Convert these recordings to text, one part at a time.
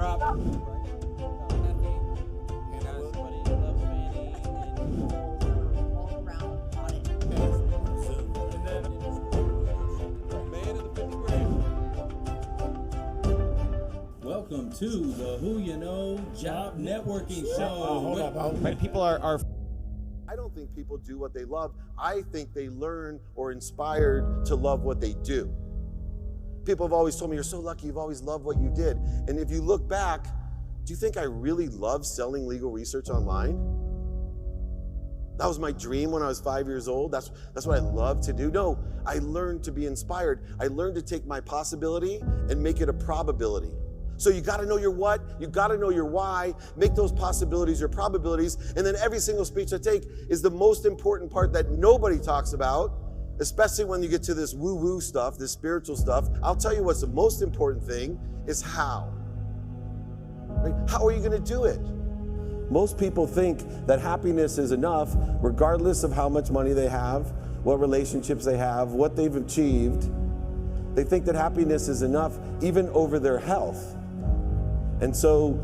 drop. Welcome to the Who You Know Job Networking Show. People are I don't think people do what they love. I think they learn or inspired to love what they do. People have always told me, you're so lucky, you've always loved what you did. And if you look back, do you think I really love selling legal research online? That was my dream when I was 5 years old. That's what I love to do. No, I learned to be inspired. I learned to take my possibility and make it a probability. So you gotta know your what, you gotta know your why, make those possibilities your probabilities, and then every single speech I take is the most important part that nobody talks about, especially when you get to this woo-woo stuff, this spiritual stuff. I'll tell you what's the most important thing is how. Right? How are you gonna do it? Most people think that happiness is enough regardless of how much money they have, what relationships they have, what they've achieved. They think that happiness is enough even over their health. And so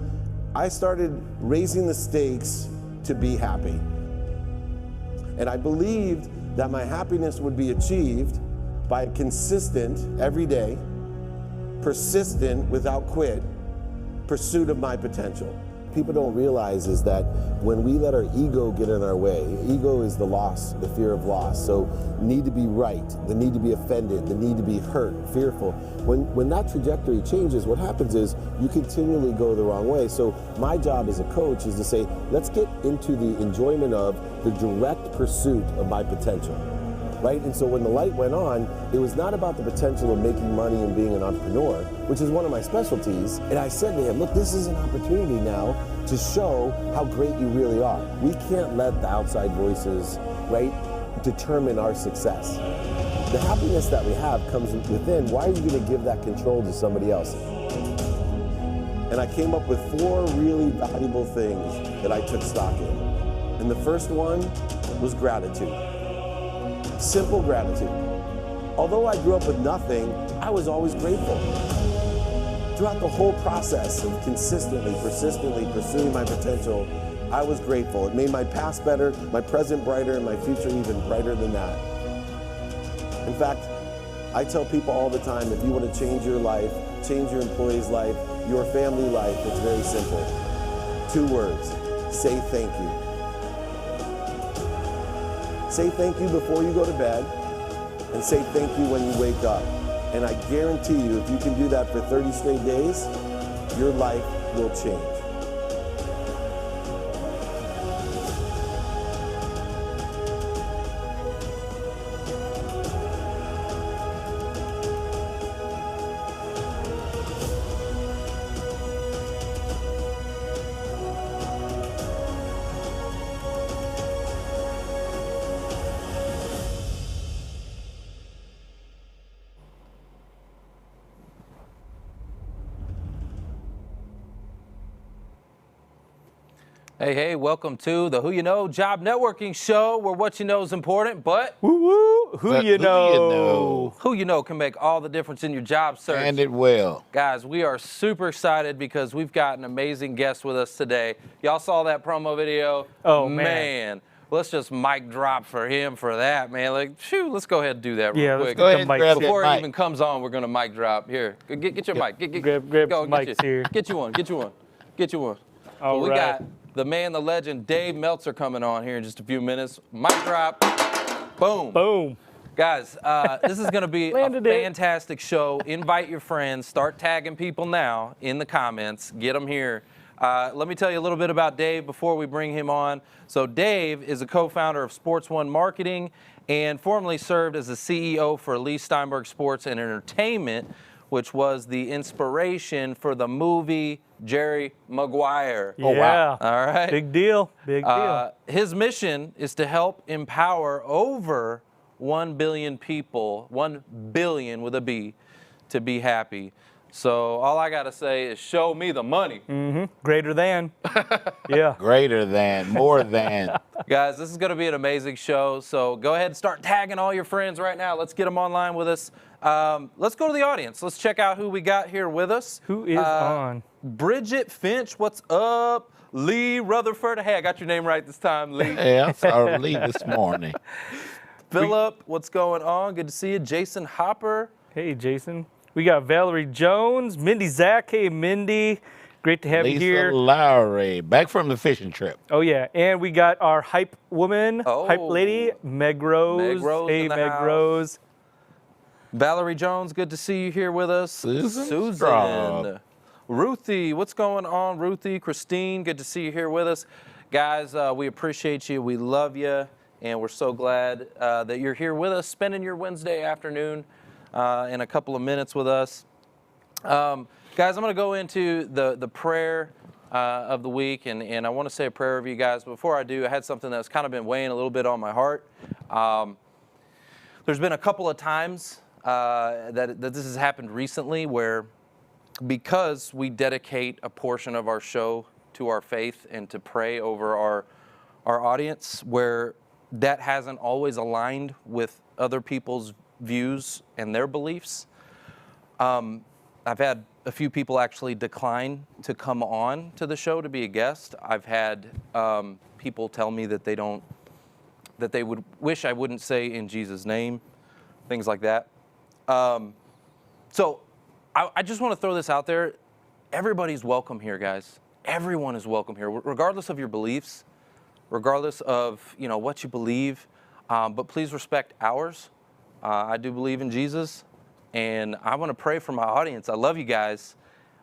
I started raising the stakes to be happy. And I believed that my happiness would be achieved by a consistent, every day, persistent, without quit, pursuit of my potential. People don't realize is that when we let our ego get in our way, ego is the loss, the fear of loss. So need to be right, the need to be offended, the need to be hurt, fearful. When that trajectory changes, what happens is you continually go the wrong way. So my job as a coach is to say, let's get into the enjoyment of the direct pursuit of my potential. Right? And so when the light went on, it was not about the potential of making money and being an entrepreneur, which is one of my specialties. And I said to him, look, this is an opportunity now to show how great you really are. We can't let the outside voices, right, determine our success. The happiness that we have comes within. Why are you going to give that control to somebody else? And I came up with 4 really valuable things that I took stock in. And the first one was gratitude. Simple gratitude. Although I grew up with nothing, I was always grateful. Throughout the whole process of consistently, persistently pursuing my potential, I was grateful. It made my past better, my present brighter, and my future even brighter than that. In fact, I tell people all the time, if you want to change your life, change your employee's life, your family life, it's very simple. 2 words, say thank you. Say thank you before you go to bed, and say thank you when you wake up. And I guarantee you, if you can do that for 30 straight days, your life will change. Hey, welcome to the Who You Know Job Networking Show, where what you know is important, but who you know. Who you know can make all the difference in your job search. And it will. Guys, we are super excited because we've got an amazing guest with us today. Y'all saw that promo video? Oh, man. Let's just mic drop for him for that, man. Like, phew, let's go ahead and do that real quick. Go ahead and grab Before that it mic. even comes on, we're going to mic drop. Here, get your mic. Grab go, some mics here. Get you one. All We right. got the man, the legend, Dave Meltzer coming on here in just a few minutes. Mic drop. Boom. Boom. Guys, this is going to be a Landed it. fantastic show. Invite your friends. Start tagging people now in the comments. Get them here. Let me tell you a little bit about Dave before we bring him on. So Dave is a co-founder of Sports One Marketing and formerly served as the CEO for Lee Steinberg Sports and Entertainment, which was the inspiration for the movie Jerry Maguire. Yeah. Oh, wow. All right. Big deal. Big deal. His mission is to help empower over 1 billion people, 1 billion with a B, to be happy. So all I got to say is show me the money. Greater than. Yeah. Greater than, more than. Guys, this is going to be an amazing show. So go ahead and start tagging all your friends right now. Let's get them online with us. Let's go to the audience. Let's check out who we got here with us. Who is on? Bridget Finch, what's up? Lee Rutherford. Hey, I got your name right this time, Lee. Hey, I saw Lee this morning. Philip, what's going on? Good to see you. Jason Hopper. Hey, Jason. We got Valerie Jones, Mindy Zach. Hey, Mindy. Great to have you Lisa here. Lowry, back from the fishing trip. Oh, yeah. And we got our hype woman, hype Oh. lady, Meg Rose. Meg Rose Hey, in the Meg house. Rose. Valerie Jones, good to see you here with us. Susan Straub. Ruthie, what's going on? Ruthie, Christine, good to see you here with us. Guys, we appreciate you. We love you. And we're so glad that you're here with us, spending your Wednesday afternoon in a couple of minutes with us. Guys, I'm going to go into the prayer of the week, and I want to say a prayer over you guys. But before I do, I had something that's kind of been weighing a little bit on my heart. There's been a couple of times that this has happened recently where, because we dedicate a portion of our show to our faith and to pray over our audience, where that hasn't always aligned with other people's views and their beliefs. I've had a few people actually decline to come on to the show to be a guest. I've had people tell me that they would wish I wouldn't say in Jesus' name, things like that. So I just want to throw this out there. Everybody's welcome here, guys. Everyone is welcome here, regardless of your beliefs, regardless of what you believe. But please respect ours. I do believe in Jesus, and I want to pray for my audience. I love you guys.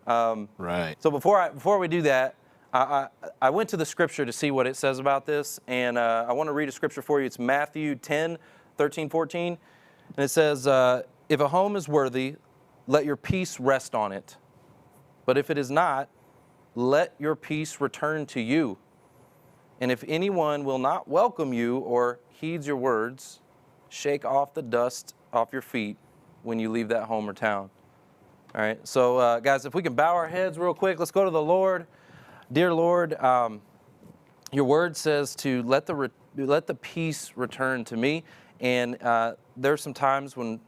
Right. So before we do that, I went to the scripture to see what it says about this, and I want to read a scripture for you. It's Matthew 10:13-14, and it says, "If a home is worthy, let your peace rest on it. But if it is not, let your peace return to you. And if anyone will not welcome you or heeds your words, shake off the dust off your feet when you leave that home or town." All right, so guys, if we can bow our heads real quick, let's go to the Lord. Dear Lord, your word says to let the peace return to me. And there's some times when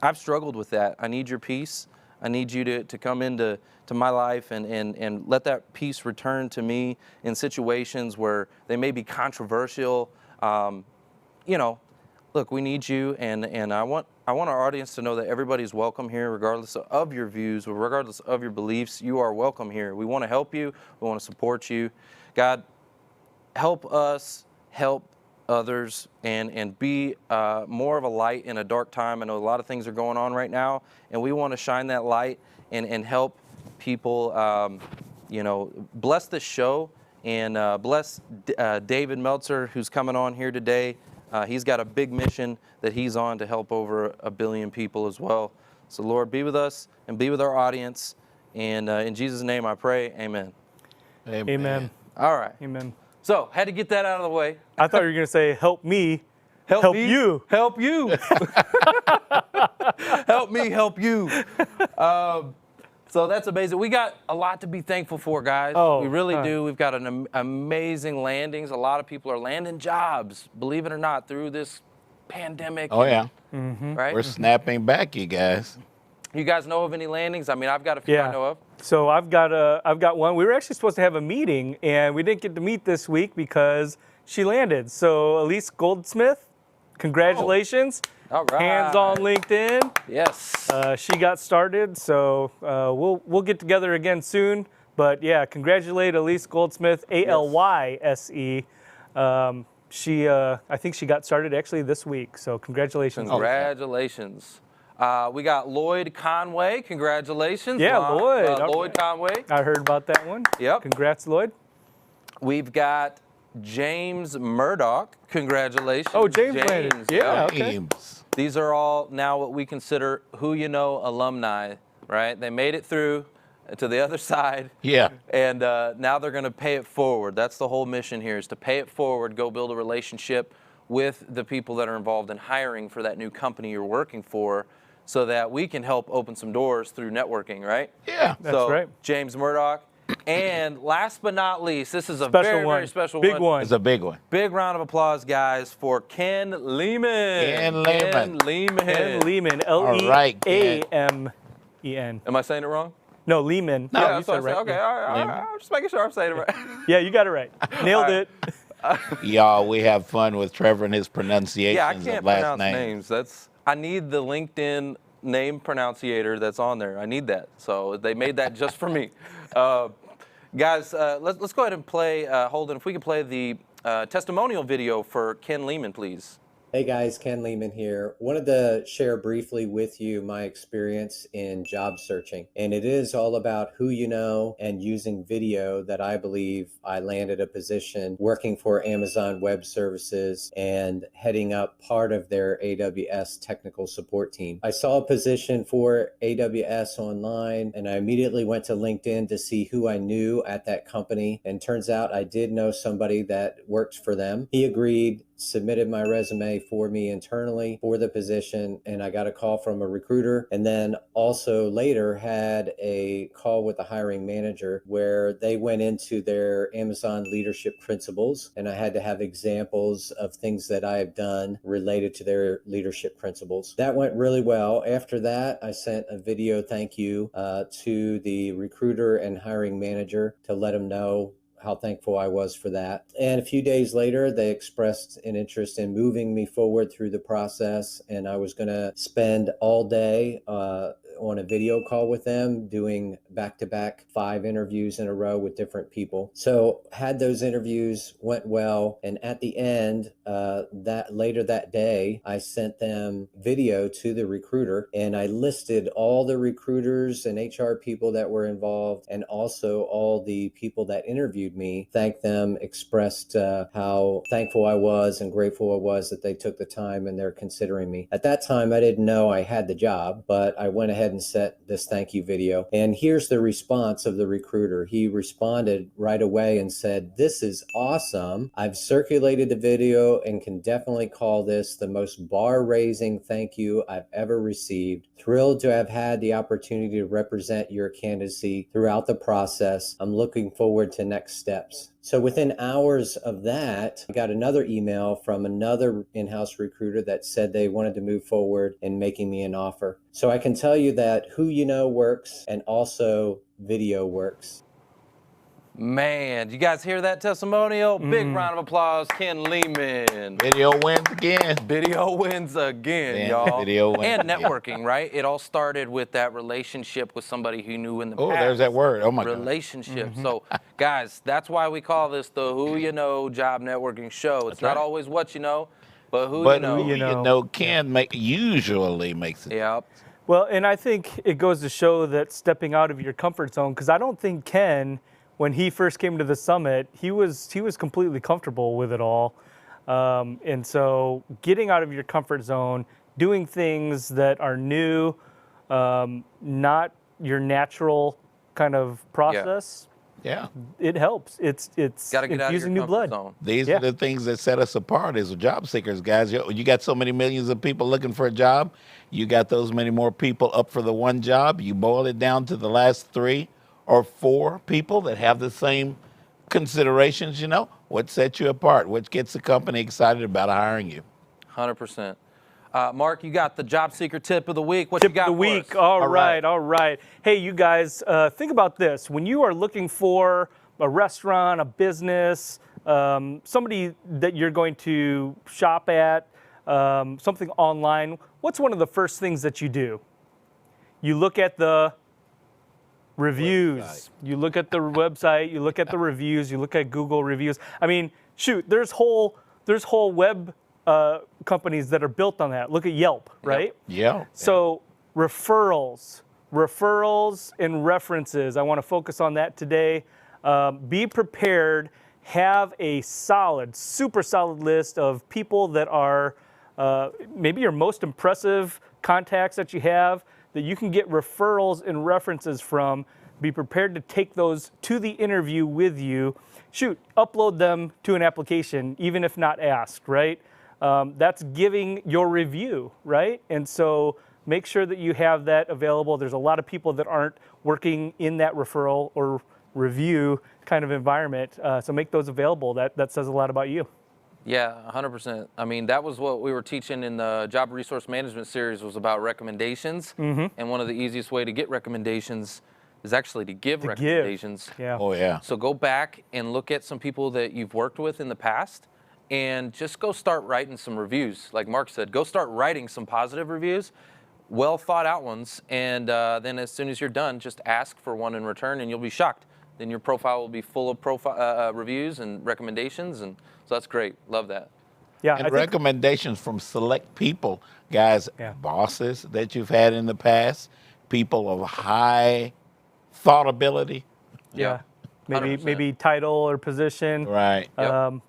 I've struggled with that. I need your peace. I need you to come into my life and let that peace return to me in situations where they may be controversial. Look, we need you, and I want our audience to know that everybody's welcome here, regardless of your views, or regardless of your beliefs. You are welcome here. We want to help you. We want to support you. God, help us help others and be more of a light in a dark time. I know a lot of things are going on right now, and we want to shine that light and help people, bless this show, and bless David Meltzer, who's coming on here today. He's got a big mission that he's on to help over 1 billion people as well. So Lord, be with us and be with our audience. And in Jesus' name I pray, amen. Amen. All right. Amen. So, had to get that out of the way. I thought you were going to say, help me. Help me, you. Help you. Help me, help you. So that's amazing. We got a lot to be thankful for, guys. Oh, we really do. We've got an amazing landings. A lot of people are landing jobs, believe it or not, through this pandemic. Oh, yeah. Right? We're snapping back, you guys. You guys know of any landings? I mean, I've got a few I know of. So I've got one. We were actually supposed to have a meeting, and we didn't get to meet this week because she landed. So Elise Goldsmith, congratulations. All right. Hands on LinkedIn. Yes. She got started, so we'll get together again soon. But yeah, congratulate Elise Goldsmith, ALYSE. I think she got started actually this week. So congratulations. Congratulations. We got Lloyd Conway. Congratulations. Yeah, Lloyd. Lloyd Conway. I heard about that one. Yep. Congrats, Lloyd. We've got James Murdoch. Congratulations. Oh, James landed. Yeah, okay. James. These are all now what we consider who you know alumni, right? They made it through to the other side. Yeah. And now they're going to pay it forward. That's the whole mission here, is to pay it forward, go build a relationship with the people that are involved in hiring for that new company you're working for, so that we can help open some doors through networking, right? Yeah. That's right. James Murdoch, And last but not least, this is a Special very, one. very special Big one. It's a big one. Big round of applause, guys, for Ken Lehman. Ken Lehman. Ken Lehman. Ken Lehman. right, Ken. L-E-A-M-E-N. Am I saying it wrong? No, Lehman. Yeah, you that's what said I it right. said. Okay, all right. I'm just making sure I'm saying it right. Yeah, you got it right. Nailed it. Y'all, we have fun with Trevor and his pronunciations Yeah, I can't of last pronounce names. names. I need the LinkedIn name pronunciator that's on there. I need that. So they made that just for me. Guys, let's go ahead and play, Holden, if we could play the testimonial video for Ken Lehman, please. Hey guys, Ken Lehman here. Wanted to share briefly with you my experience in job searching. And it is all about who you know and using video that I believe I landed a position working for Amazon Web Services and heading up part of their AWS technical support team. I saw a position for AWS online and I immediately went to LinkedIn to see who I knew at that company. And turns out I did know somebody that worked for them. He agreed, submitted my resume for me internally for the position, and I got a call from a recruiter, and then also later had a call with the hiring manager where they went into their Amazon leadership principles, and I had to have examples of things that I have done related to their leadership principles. That went really well. After that, I sent a video thank you to the recruiter and hiring manager to let them know how thankful I was for that. And a few days later, they expressed an interest in moving me forward through the process. And I was going to spend all day on a video call with them, doing back-to-back 5 interviews in a row with different people. So had those interviews, went well. And at the end, later that day, I sent them video to the recruiter and I listed all the recruiters and HR people that were involved and also all the people that interviewed me, thanked them, expressed how thankful I was and grateful I was that they took the time and they're considering me. At that time, I didn't know I had the job, but I went ahead and set this thank you video. And here's the response of the recruiter. He responded right away and said, "This is awesome. I've circulated the video and can definitely call this the most bar-raising thank you I've ever received. Thrilled to have had the opportunity to represent your candidacy throughout the process. I'm looking forward to next steps." So within hours of that, I got another email from another in-house recruiter that said they wanted to move forward in making me an offer. So I can tell you that who you know works and also video works. Man, you guys hear that testimonial? Big round of applause, Ken Lehman. Video wins again. Video wins again, Man, y'all. video wins and again. networking, right? It all started with that relationship with somebody who knew in the Oh, past. there's that word. Oh, my God. Relationship. So, guys, that's why we call this the Who You Know Job Networking Show. It's not right. always what you know, but who But you know. who you know can usually makes it. Yep. Well, and I think it goes to show that stepping out of your comfort zone, because I don't think Ken, when he first came to the summit, he was completely comfortable with it all. And so getting out of your comfort zone, doing things that are new, not your natural kind of process, Yeah. it helps. It's Got to get out of your infusing new comfort blood. zone. These Yeah. are the things that set us apart as job seekers, guys. You got so many millions of people looking for a job. You got those many more people up for the one job. You boil it down to the last 3 or 4 people that have the same considerations, what sets you apart? What gets the company excited about hiring you? 100%. Mark, you got the job seeker tip of the week. What you got The for week. us? All right. Hey, you guys, think about this. When you are looking for a restaurant, a business, somebody that you're going to shop at, something online, what's one of the first things that you do? You look at the reviews. Website. You look at the website. You look at the reviews. You look at Google reviews. I mean, shoot, there's whole web companies that are built on that. Look at Yelp, right? Yeah. So referrals and references. I want to focus on that today. Be prepared. Have a super solid list of people that are maybe your most impressive contacts that you have that you can get referrals and references from. Be prepared to take those to the interview with you. Shoot, upload them to an application, even if not asked, right? That's giving your review, right? And so make sure that you have that available. There's a lot of people that aren't working in that referral or review kind of environment. So make those available. That says a lot about you. Yeah, 100%. I mean, that was what we were teaching in the Job Resource Management series, was about recommendations. And one of the easiest way to get recommendations is actually to give recommendations. Yeah. Oh, yeah. So go back and look at some people that you've worked with in the past and just go start writing some reviews. Like Mark said, go start writing some positive reviews, well thought out ones. And then as soon as you're done, just ask for one in return and you'll be shocked. Then your profile will be full of reviews and recommendations. And so that's great. Love that. Yeah. And recommendations from select people, guys, bosses that you've had in the past, people of high thought ability. Yeah. 100%. Maybe title or position. Right.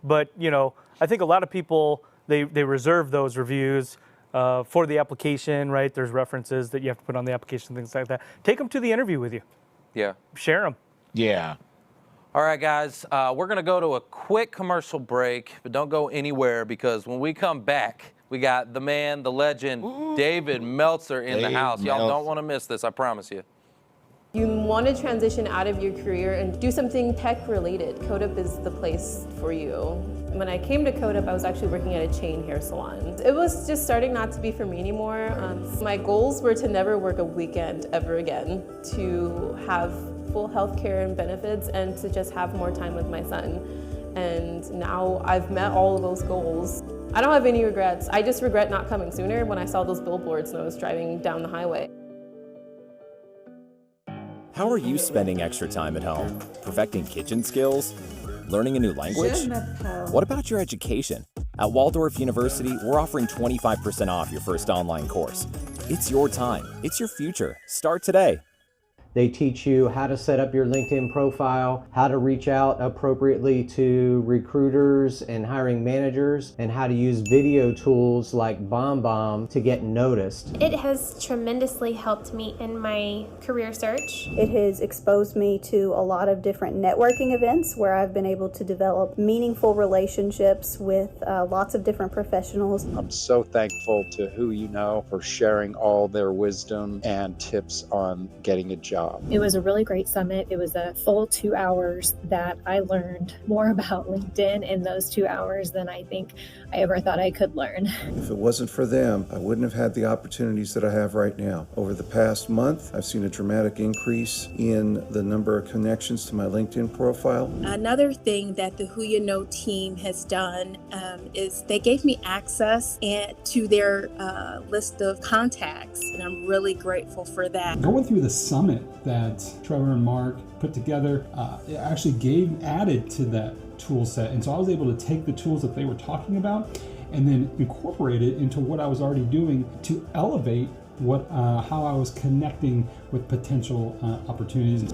But, you know, I think a lot of people, they reserve those reviews for the application, right? There's references that you have to put on the application, things like that. Take them to the interview with you. Yeah. Share them. Yeah. All right, guys, we're going to go to a quick commercial break, but don't go anywhere because when we come back, we got the man, the legend, David Meltzer in the house. Y'all don't want to miss this, I promise you. You want to transition out of your career and do something tech related. CodeUp is the place for you. When I came to CodeUp, I was actually working at a chain hair salon. It was just starting not to be for me anymore. My goals were to never work a weekend ever again, to have full health care and benefits, and to just have more time with my son. And now I've met all of those goals. I don't have any regrets. I just regret not coming sooner when I saw those billboards and I was driving down the highway. How are you spending extra time at home? Perfecting kitchen skills? Learning a new language? What about your education? At Waldorf University, we're offering 25% off your first online course. It's your time. It's your future. Start today. They teach you how to set up your LinkedIn profile, how to reach out appropriately to recruiters and hiring managers, and how to use video tools like BombBomb to get noticed. It has tremendously helped me in my career search. It has exposed me to a lot of different networking events where I've been able to develop meaningful relationships with lots of different professionals. I'm so thankful to Who You Know for sharing all their wisdom and tips on getting a job. It was a really great summit. It was a full 2 hours that I learned more about LinkedIn in those 2 hours than I think I ever thought I could learn. If it wasn't for them, I wouldn't have had the opportunities that I have right now. Over the past month, I've seen a dramatic increase in the number of connections to my LinkedIn profile. Another thing that the Who You Know team has done is they gave me access to their list of contacts, and I'm really grateful for that. Going through the summit that Trevor and Mark put together, it actually added to that tool set. And so I was able to take the tools that they were talking about and then incorporate it into what I was already doing to elevate how I was connecting with potential opportunities.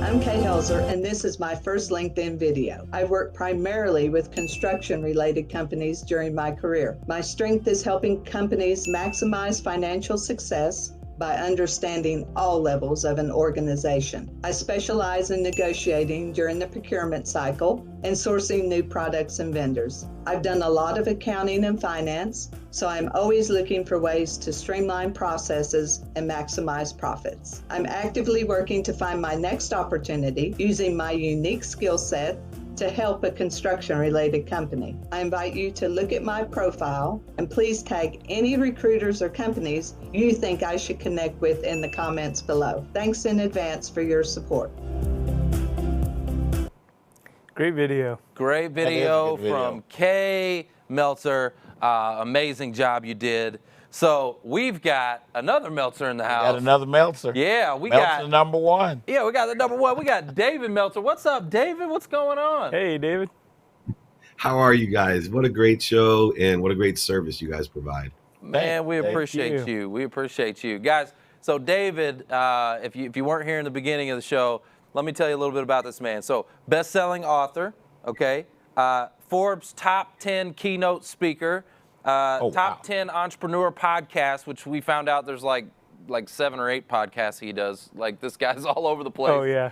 I'm Kay Helzer, and this is my first LinkedIn video. I've worked primarily with construction-related companies during my career. My strength is helping companies maximize financial success by understanding all levels of an organization. I specialize in negotiating during the procurement cycle and sourcing new products and vendors. I've done a lot of accounting and finance, so I'm always looking for ways to streamline processes and maximize profits. I'm actively working to find my next opportunity using my unique skill set to help a construction-related company. I invite you to look at my profile and please tag any recruiters or companies you think I should connect with in the comments below. Thanks in advance for your support. Great video. Great video from Kay Meltzer. Amazing job you did. So we've got another Meltzer in the house. Got another Meltzer. Yeah, we Meltzer got number one. Yeah, we got the number one. We got David Meltzer. What's up, David? What's going on? Hey, David. How are you guys? What a great show and what a great service you guys provide. Man, we appreciate you. We appreciate you. Guys, so David, if you weren't here in the beginning of the show, let me tell you a little bit about this man. So, best-selling author, okay? Forbes top 10 keynote speaker. Top 10 entrepreneur podcast, which we found out there's like 7 or 8 podcasts he does. Like, this guy's all over the place. Oh, yeah.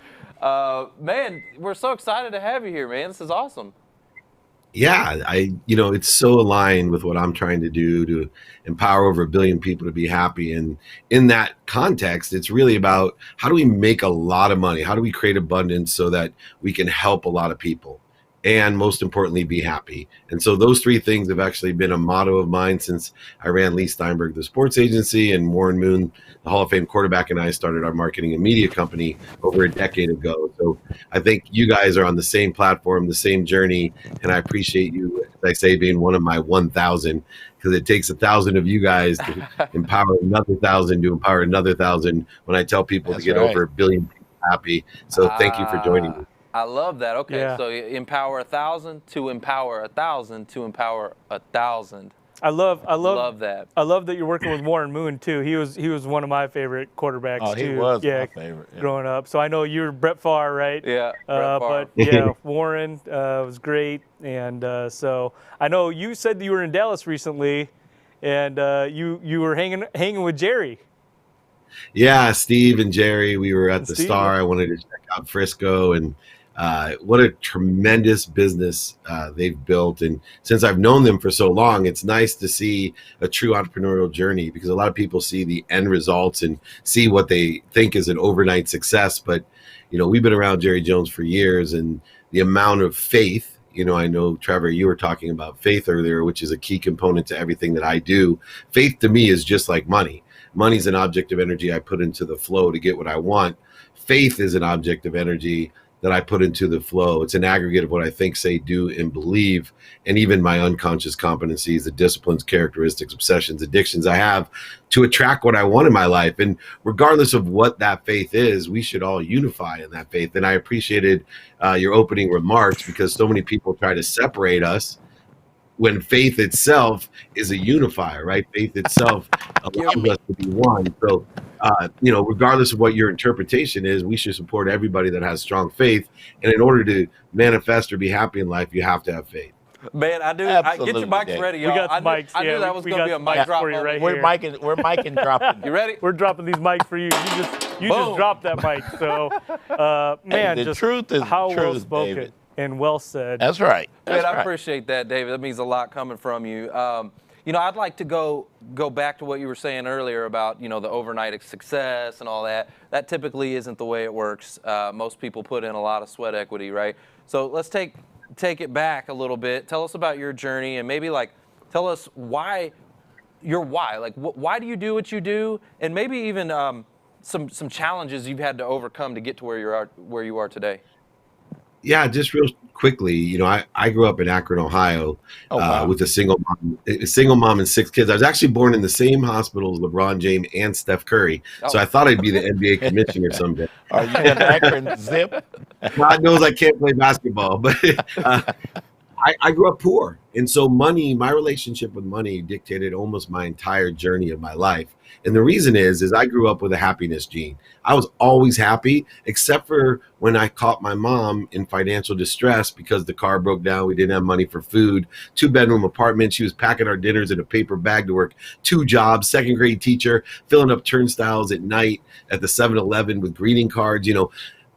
Man, we're so excited to have you here, man. This is awesome. Yeah, it's so aligned with what I'm trying to do to empower over 1 billion people to be happy. And in that context, it's really about how do we make a lot of money? How do we create abundance so that we can help a lot of people? And most importantly, be happy. And so those three things have actually been a motto of mine since I ran Lee Steinberg, the sports agency, and Warren Moon, the Hall of Fame quarterback, and I started our marketing and media company over a decade ago. So I think you guys are on the same platform, the same journey, and I appreciate you, as I say, being one of my 1,000, because it takes 1,000 of you guys to empower another 1,000 to empower another 1,000. When I tell people That's to get right. over 1 billion people happy, so thank you for joining me. I love that. Okay, Yeah. so empower 1,000 to empower 1,000 to empower 1,000. I love that. I love that you're working with Warren Moon too. He was one of my favorite quarterbacks Oh, too. he was yeah, my favorite. Yeah. growing up. So I know you're Brett Favre, right? Yeah, Brett Favre. But yeah, Warren was great, and so I know you said that you were in Dallas recently, and you were hanging with Jerry. Yeah, Steve and Jerry, we were at the Steve, Star. yeah. I wanted to check out Frisco, and what a tremendous business they've built. And since I've known them for so long, it's nice to see a true entrepreneurial journey, because a lot of people see the end results and see what they think is an overnight success. But, we've been around Jerry Jones for years, and the amount of faith, I know, Trevor, you were talking about faith earlier, which is a key component to everything that I do. Faith to me is just like money. Money's an object of energy I put into the flow to get what I want. Faith is an object of energy that I put into the flow. It's an aggregate of what I think, say, do, and believe, and even my unconscious competencies, the disciplines, characteristics, obsessions, addictions I have to attract what I want in my life. And regardless of what that faith is, we should all unify in that faith. And I appreciated your opening remarks, because so many people try to separate us when faith itself is a unifier, right? Faith itself allows us to be one. So, regardless of what your interpretation is, we should support everybody that has strong faith. And in order to manifest or be happy in life, you have to have faith. Man, I do. Get your mics ready, y'all. We got the mics. I knew that was going to be a mic drop for you right We're here. mic and dropping. You ready? We're dropping these mics for you. You just dropped that mic. So, man, the just truth is how the well truth, spoken David. and well said. That's right. Man, I appreciate that, David. That means a lot coming from you. I'd like to go back to what you were saying earlier about, the overnight success and all that. That typically isn't the way it works. Most people put in a lot of sweat equity, right? So let's take it back a little bit. Tell us about your journey, and maybe tell us why. Why do you do what you do, and maybe even some challenges you've had to overcome to get to where you are today. Yeah, just real quickly, I grew up in Akron, Ohio, with a single mom and 6 kids. I was actually born in the same hospital as LeBron James and Steph Curry, so I thought I'd be the NBA commissioner someday. Are you an Akron Zip? God knows I can't play basketball, but I grew up poor. And so my relationship with money dictated almost my entire journey of my life. And the reason is I grew up with a happiness gene. I was always happy, except for when I caught my mom in financial distress because the car broke down. We didn't have money for food, 2-bedroom apartment. She was packing our dinners in a paper bag to work 2 jobs, 2nd grade teacher, filling up turnstiles at night at the 7-Eleven with greeting cards,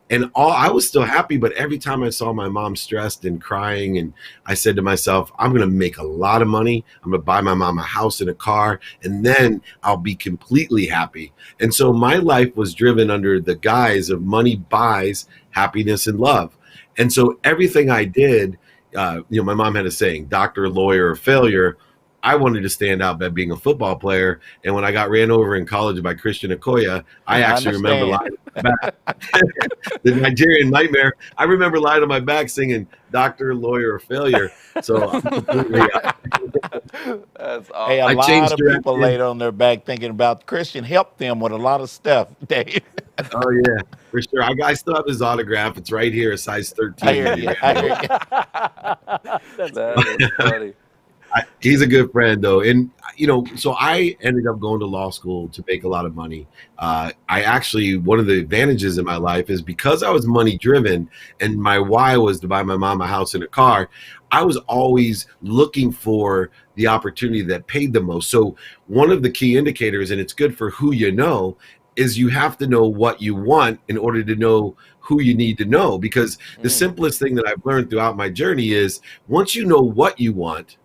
And I was still happy, but every time I saw my mom stressed and crying, and I said to myself, I'm going to make a lot of money. I'm going to buy my mom a house and a car, and then I'll be completely happy. And so my life was driven under the guise of money buys happiness and love. And so everything I did, my mom had a saying, doctor, lawyer, or failure. I wanted to stand out by being a football player. And when I got ran over in college by Christian Okoye, I actually remember lying on my back. The Nigerian Nightmare. I remember lying on my back singing doctor, lawyer, or failure. So I'm completely That's awesome. Hey, a I lot changed of people direction. laid on their back thinking about Christian helped them with a lot of stuff, Dave. Oh, yeah, for sure. I still have his autograph. It's right here, a size 13. I hear you. That is funny. He's a good friend, though. And, so I ended up going to law school to make a lot of money. One of the advantages in my life is because I was money driven and my why was to buy my mom a house and a car, I was always looking for the opportunity that paid the most. So one of the key indicators, and it's good for who you know, is you have to know what you want in order to know who you need to know. Because the simplest thing that I've learned throughout my journey is once you know what you want,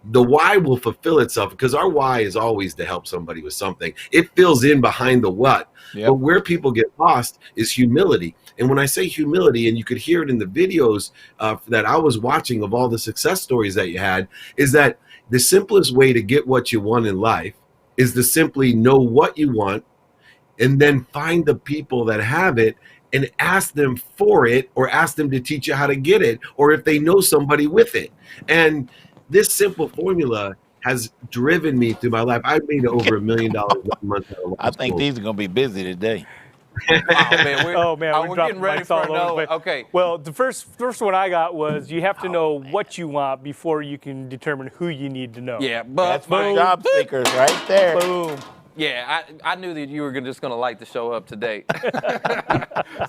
the why will fulfill itself, because our why is always to help somebody with something. It fills in behind the what. Yep. But where people get lost is humility. And when I say humility, and you could hear it in the videos that I was watching of all the success stories that you had, is that the simplest way to get what you want in life is to simply know what you want and then find the people that have it and ask them for it, or ask them to teach you how to get it, or if they know somebody with it. And this simple formula has driven me through my life. I've made over $1 million 1 month. I think these are going to be busy today. Oh man, we're we're getting ready for another. Okay. Well, the first one I got was you have to know what you want before you can determine who you need to know. Yeah, but That's my job seekers right there. Boom. Yeah, I knew that you were just going to light the show up today.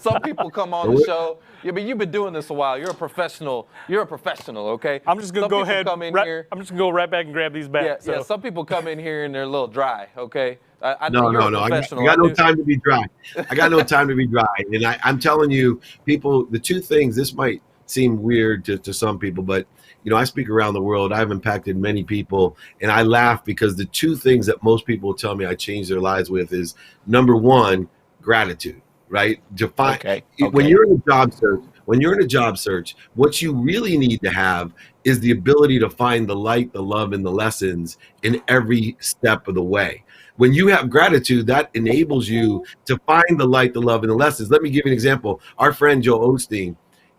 Some people come on the show. Yeah, but you've been doing this a while. You're a professional. Okay? I'm just going to go ahead. Come in here. I'm just going to go right back and grab these back. Yeah, some people come in here and they're a little dry, okay? No. I got no time to be dry. I got no time to be dry. And I'm telling you, people, the two things, this might seem weird to some people, but I speak around the world. I've impacted many people, and I laugh because the two things that most people tell me I change their lives with is, number one, gratitude, right? When you're in a job search, what you really need to have is the ability to find the light, the love, and the lessons in every step of the way. When you have gratitude, that enables you to find the light, the love, and the lessons. Let me give you an example. Our friend Joe Osteen,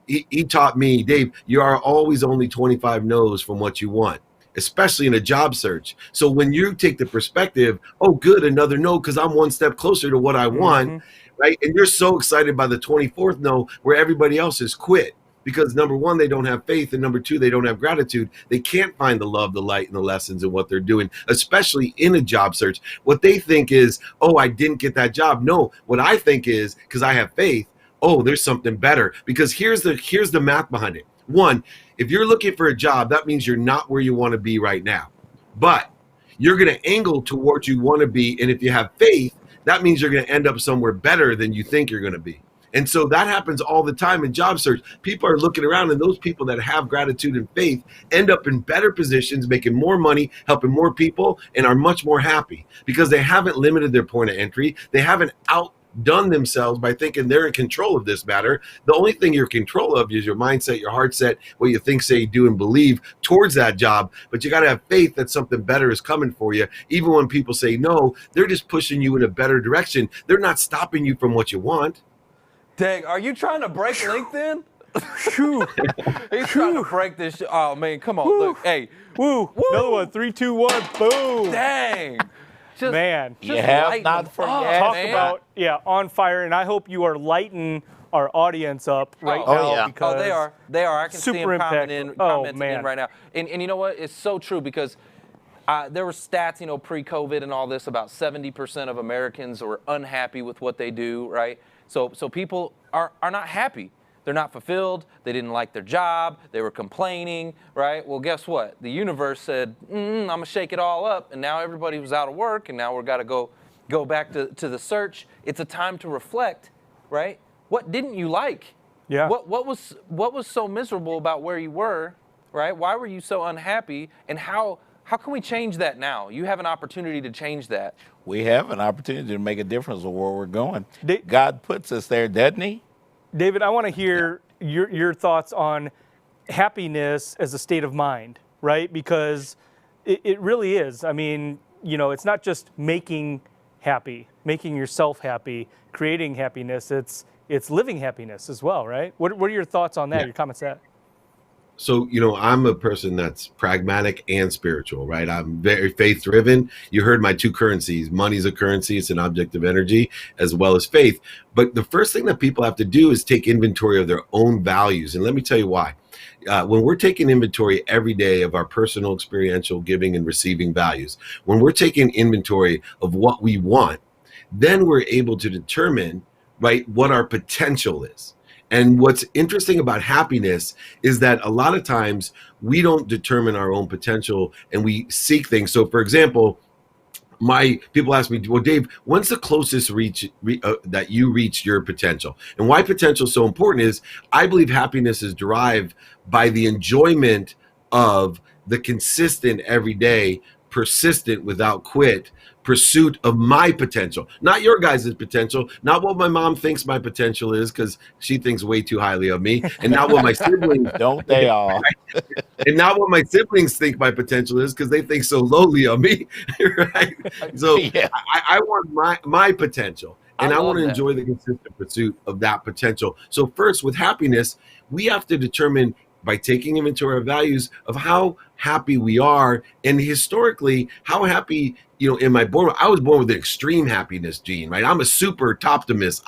he taught me, Dave, you are always only 25 no's from what you want, especially in a job search. So when you take the perspective, oh, good, another no, because I'm one step closer to what I want, right? And you're so excited by the 24th no, where everybody else has quit. Because number one, they don't have faith, and number two, they don't have gratitude. They can't find the love, the light, and the lessons in what they're doing, especially in a job search. What they think is, oh, I didn't get that job. No, what I think is, because I have faith, oh, there's something better. Because here's the math behind it. One, if you're looking for a job, that means you're not where you want to be right now. But you're going to angle towards you want to be. And if you have faith, that means you're going to end up somewhere better than you think you're going to be. And so that happens all the time in job search. People are looking around, and those people that have gratitude and faith end up in better positions, making more money, helping more people, and are much more happy because they haven't limited their point of entry. They haven't outdone themselves by thinking they're in control of this matter. The only thing you're in control of is your mindset, your heart set, what you think, say, do, and believe towards that job. But you got to have faith that something better is coming for you. Even when people say no, they're just pushing you in a better direction. They're not stopping you from what you want. Dang, are you trying to break LinkedIn? He's trying to break this. Oh man, come on, look, hey, woo, another one, 3, 2, 1, boom. Dang, man, you have not forget. Talk about on fire, and I hope you are lighting our audience up right now. Because they are. I can see them commenting in right now. And you know what? It's so true because there were stats, pre-COVID and all this, about 70% of Americans were unhappy with what they do, right? So people are not happy. They're not fulfilled. They didn't like their job. They were complaining, right? Well, guess what? The universe said, I'm going to shake it all up. And now everybody was out of work, and now we've got to go back to the search. It's a time to reflect, right? What didn't you like? Yeah. What was so miserable about where you were, right? Why were you so unhappy? And how can we change that now? You have an opportunity to change that. We have an opportunity to make a difference of where we're going. God puts us there, doesn't he? David, I want to hear your thoughts on happiness as a state of mind, right? Because it really is. I mean, it's not just making yourself happy, creating happiness. It's living happiness as well, right? What are your thoughts on that, your comments on that? So, I'm a person that's pragmatic and spiritual, right? I'm very faith-driven. You heard my two currencies. Money's a currency. It's an object of energy, as well as faith. But the first thing that people have to do is take inventory of their own values. And let me tell you why. When we're taking inventory every day of our personal, experiential, giving and receiving values, when we're taking inventory of what we want, then we're able to determine, right, what our potential is. And what's interesting about happiness is that a lot of times we don't determine our own potential and we seek things. So, for example, My people ask me, well, Dave, when's the closest that you reach your potential? And why potential is so important is I believe happiness is derived by the enjoyment of the consistent, everyday, persistent, without quit pursuit of my potential, not your guys' potential, not what my mom thinks my potential is, because she thinks way too highly of me, and not what my siblings Don't they all? and not what my siblings think my potential is, because they think so lowly of me, right? So Yeah. I want my potential, and I want to love that. enjoy the consistent pursuit of that potential. So first, with happiness, we have to determine by taking inventory of values of how happy we are, and historically, how happy, am I born? I was born with the extreme happiness gene, right? I'm a super optimist,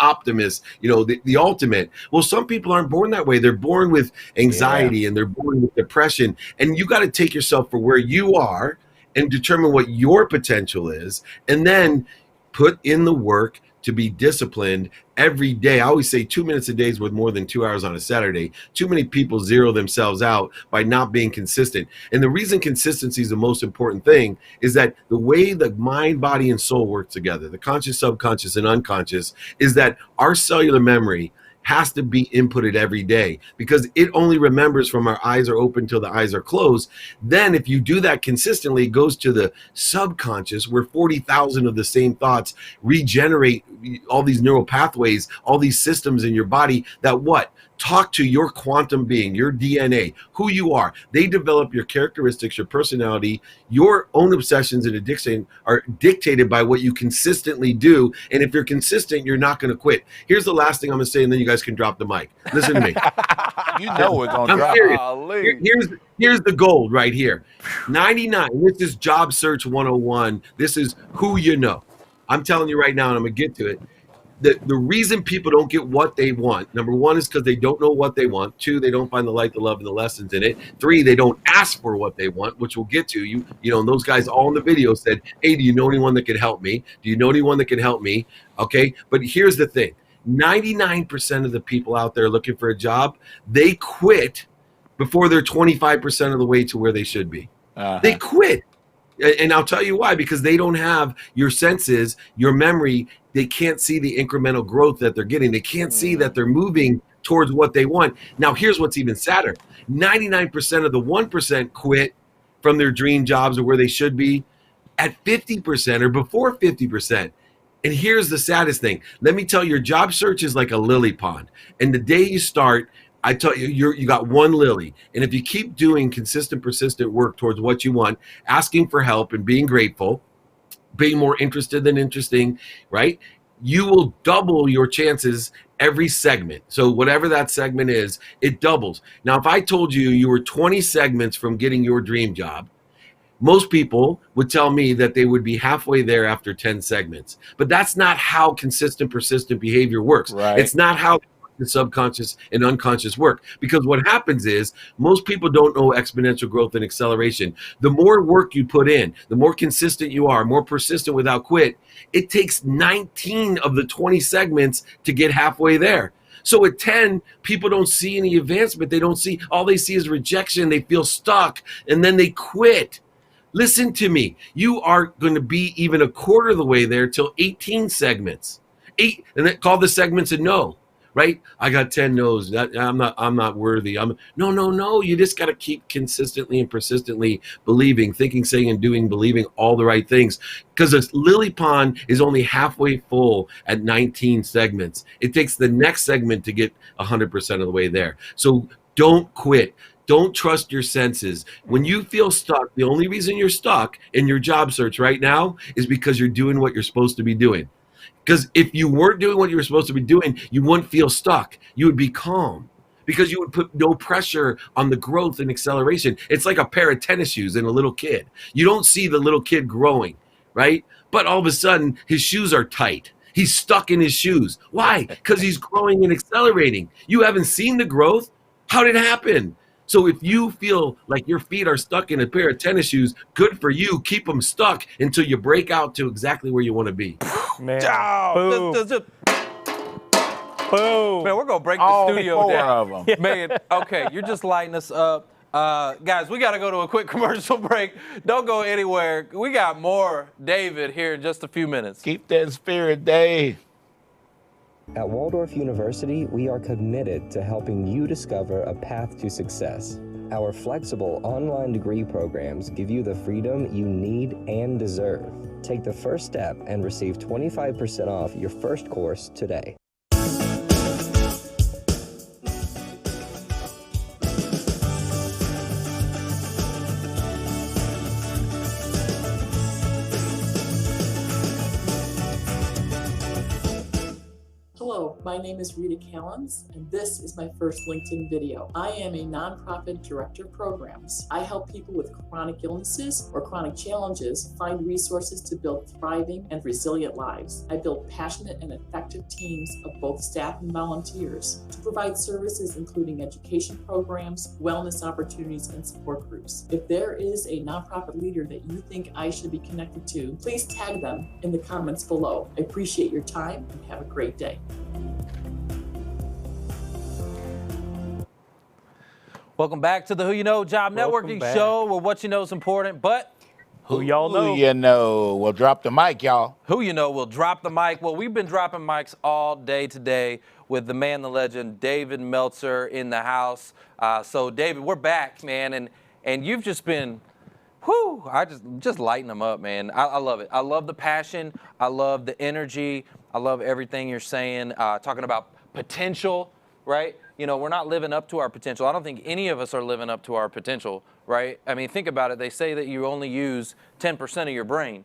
the ultimate. Well, some people aren't born that way. They're born with anxiety and they're born with depression. And you got to take yourself for where you are and determine what your potential is, and then put in the work to be disciplined every day. I always say 2 minutes a day is worth more than 2 hours on a Saturday. Too many people zero themselves out by not being consistent. And the reason consistency is the most important thing is that the way the mind, body, and soul work together, the conscious, subconscious, and unconscious, is that our cellular memory has to be inputted every day, because it only remembers from our eyes are open till the eyes are closed. Then if you do that consistently, it goes to the subconscious, where 40,000 of the same thoughts regenerate all these neural pathways, all these systems in your body that talk to your quantum being, your DNA, who you are. They develop your characteristics, your personality. Your own obsessions and addiction are dictated by what you consistently do. And if you're consistent, you're not going to quit. Here's the last thing I'm going to say, and then you guys can drop the mic. Listen to me. You know we're going to I'm serious. Here's the gold right here. 99. This is Job Search 101. This is who you know. I'm telling you right now, and I'm going to get to it. The reason people don't get what they want, number one, is because they don't know what they want. Two, they don't find the light, the love, and the lessons in it. Three, they don't ask for what they want, which we'll get to. And those guys all in the video said, hey, do you know anyone that can help me? Do you know anyone that can help me? Okay, but here's the thing. 99% of the people out there looking for a job, they quit before they're 25% of the way to where they should be. They quit. And I'll tell you why, because they don't have your senses, your memory. They can't see the incremental growth that they're getting. They can't see that they're moving towards what they want. Now, here's what's even sadder. 99% of the 1% quit from their dream jobs or where they should be at 50% or before 50%. And here's the saddest thing. Let me tell you, your job search is like a lily pond. And the day you start, I tell you, you got one lily. And if you keep doing consistent, persistent work towards what you want, asking for help and being grateful, being more interested than interesting, right? You will double your chances every segment. So whatever that segment is, it doubles. Now, if I told you you were 20 segments from getting your dream job, most people would tell me that they would be halfway there after 10 segments. But that's not how consistent, persistent behavior works. Right. It's not how the subconscious and unconscious work, because what happens is most people don't know exponential growth and acceleration. The more work you put in, the more consistent you are, more persistent without quit, it takes 19 of the 20 segments to get halfway there. So at 10, people don't see any advancement. All they see is rejection. They feel stuck, and then they quit. Listen to me. You are going to be even a quarter of the way there till 18 segments. 8, and then call the segments a no. Right? I got 10 no's. I'm not worthy. No. You just got to keep consistently and persistently believing, thinking, saying, and doing, believing all the right things. Because a lily pond is only halfway full at 19 segments. It takes the next segment to get 100% of the way there. So don't quit. Don't trust your senses. When you feel stuck, the only reason you're stuck in your job search right now is because you're doing what you're supposed to be doing. Because if you weren't doing what you were supposed to be doing, you wouldn't feel stuck. You would be calm because you would put no pressure on the growth and acceleration. It's like a pair of tennis shoes in a little kid. You don't see the little kid growing, right? But all of a sudden, his shoes are tight. He's stuck in his shoes. Why? Because he's growing and accelerating. You haven't seen the growth. How did it happen? So if you feel like your feet are stuck in a pair of tennis shoes, good for you. Keep them stuck until you break out to exactly where you want to be. Man. Boom. Boom. Man, we're going to break the All studio 4 down. of them. Man, okay, you're just lighting us up. Guys, we got to go to a quick commercial break. Don't go anywhere. We got more David here in just a few minutes. Keep that spirit, Dave. At Waldorf University, we are committed to helping you discover a path to success. Our flexible online degree programs give you the freedom you need and deserve. Take the first step and receive 25% off your first course today. Hello, my name is Rita Callens, and this is my first LinkedIn video. I am a nonprofit director of programs. I help people with chronic illnesses or chronic challenges find resources to build thriving and resilient lives. I build passionate and effective teams of both staff and volunteers to provide services including education programs, wellness opportunities, and support groups. If there is a nonprofit leader that you think I should be connected to, please tag them in the comments below. I appreciate your time and have a great day. Welcome back to the Who You Know Job Networking Show, where what you know is important, but who y'all know? Who you know? We'll drop the mic, y'all. Who you know will drop the mic. Well, we've been dropping mics all day today with the man, the legend, David Meltzer in the house. So, David, we're back, man, and you've just been, I just lighten them up, man. I love it. I love the passion. I love the energy. I love everything you're saying, talking about potential, right? You know, we're not living up to our potential. I don't think any of us are living up to our potential, right? I mean, think about it. They say that you only use 10% of your brain,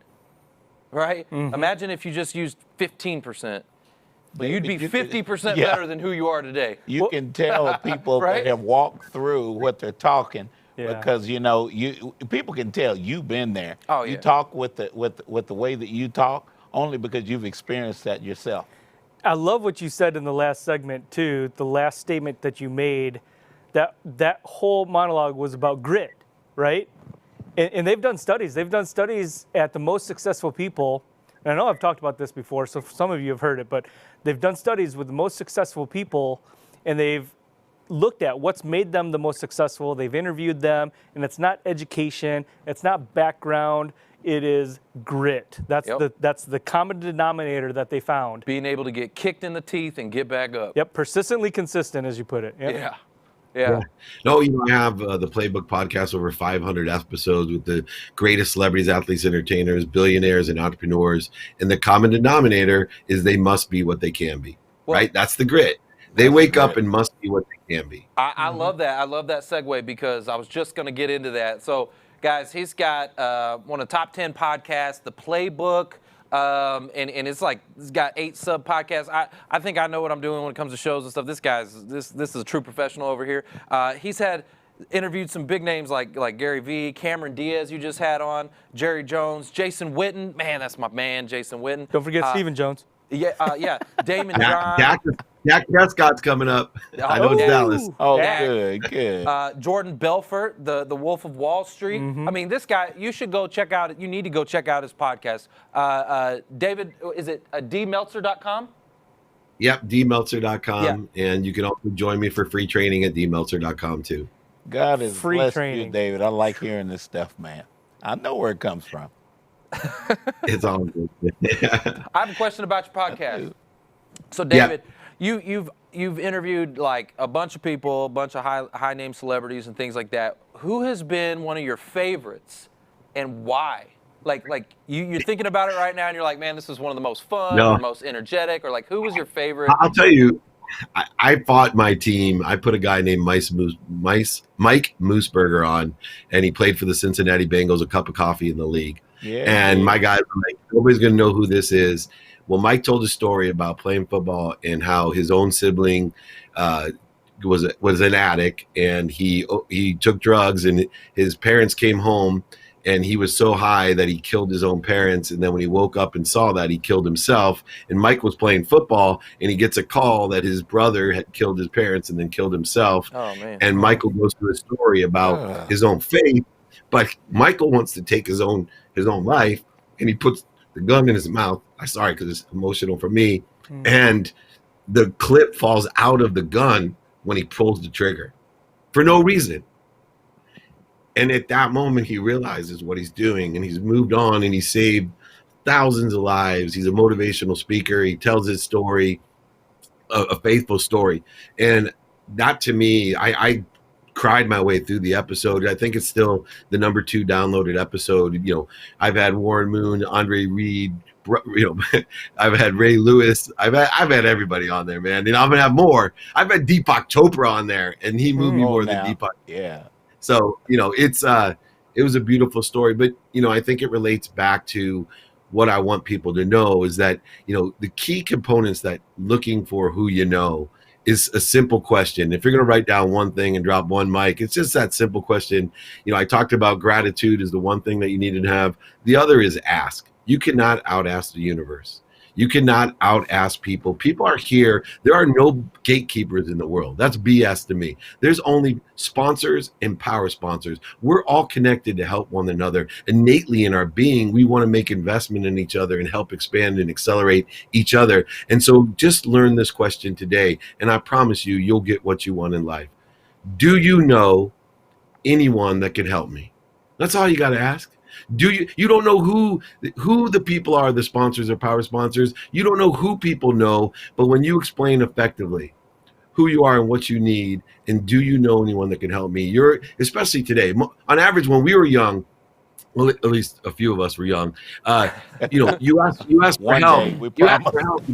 right? Mm-hmm. Imagine if you just used 15%. Well, you'd be 50% better than who you are today. You can tell people right? that have walked through what they're talking because, you know, people can tell you've been there. Oh, yeah. You talk with the way that you talk only because you've experienced that yourself. I love what you said in the last segment, too, the last statement that you made, that whole monologue was about grit, right? And they've done studies. They've done studies at the most successful people. And I know I've talked about this before, so some of you have heard it, but they've done studies with the most successful people, and they've looked at what's made them the most successful. They've interviewed them, and it's not education, it's not background. It is grit. That's the common denominator that they found. Being able to get kicked in the teeth and get back up. Yep, persistently consistent, as you put it. Yep. Yeah. No, you know, I have the Playbook podcast, over 500 episodes with the greatest celebrities, athletes, entertainers, billionaires, and entrepreneurs. And the common denominator is they must be what they can be, right? That's the grit. They wake up and must be what they can be. I love that. I love that segue because I was just going to get into that. So, guys, he's got one of the top 10 podcasts, The Playbook, and it's like, he's got 8 sub-podcasts. I think I know what I'm doing when it comes to shows and stuff. This is a true professional over here. He's interviewed some big names like Gary Vee, Cameron Diaz you just had on, Jerry Jones, Jason Witten. Man, that's my man, Jason Witten. Don't forget Stephen Jones. Yeah, Damon John. Dak Prescott's coming up. I know it's Dallas. Oh, good. Jordan Belfort, the Wolf of Wall Street. Mm-hmm. I mean, this guy, you should go check out. You need to go check out his podcast. David, is it dmeltzer.com? Yep, dmeltzer.com. Yeah. And you can also join me for free training at dmeltzer.com too. God has blessed you, David. I like hearing this stuff, man. I know where it comes from. It's all good. I have a question about your podcast. So, David, you've interviewed like a bunch of people, a bunch of high name celebrities and things like that. Who has been one of your favorites, and why? Like you're thinking about it right now, and you're like, man, this is one of the most fun, or most energetic, or like, who was your favorite? I'll tell you, I fought my team. I put a guy named Mike Moosberger on, and he played for the Cincinnati Bengals, a cup of coffee in the league. Yeah, and my guys were like, nobody's going to know who this is. Well, Mike told a story about playing football and how his own sibling was an addict, and he took drugs, and his parents came home, and he was so high that he killed his own parents. And then when he woke up and saw that, he killed himself. And Mike was playing football, and he gets a call that his brother had killed his parents and then killed himself. Oh, man. And Michael goes through a story about his own faith, but Michael wants to take his own life, and he puts the gun in his mouth. I'm sorry, because it's emotional for me. And the clip falls out of the gun when he pulls the trigger for no reason. And at that moment, he realizes what he's doing, and he's moved on, and he saved thousands of lives. He's a motivational speaker. He tells his story, a faithful story. And that, to me, I cried my way through the episode. I think it's still the #2 downloaded episode. You know, I've had Warren Moon, Andre Reed, you know, I've had Ray Lewis. I've had everybody on there, man. And I'm gonna have more. I've had Deepak Chopra on there, and he moved me more than Deepak. Yeah. So, you know, it was a beautiful story. But, you know, I think it relates back to what I want people to know is that, you know, the key components that looking for who you know is a simple question. If you're going to write down one thing and drop one mic, it's just that simple question. You know, I talked about gratitude is the one thing that you need to have. The other is ask. You cannot out-ask the universe. You cannot out-ask people. People are here. There are no gatekeepers in the world. That's BS to me. There's only sponsors and power sponsors. We're all connected to help one another. Innately in our being, we want to make investment in each other and help expand and accelerate each other. And so just learn this question today, and I promise you, you'll get what you want in life. Do you know anyone that can help me? That's all you got to ask. You don't know who the people are, the sponsors or power sponsors. You don't know who people know, but when you explain effectively who you are and what you need, and do you know anyone that can help me? Especially today, on average, when we were young, well, at least a few of us were young. You know, you ask for help. You ask for help.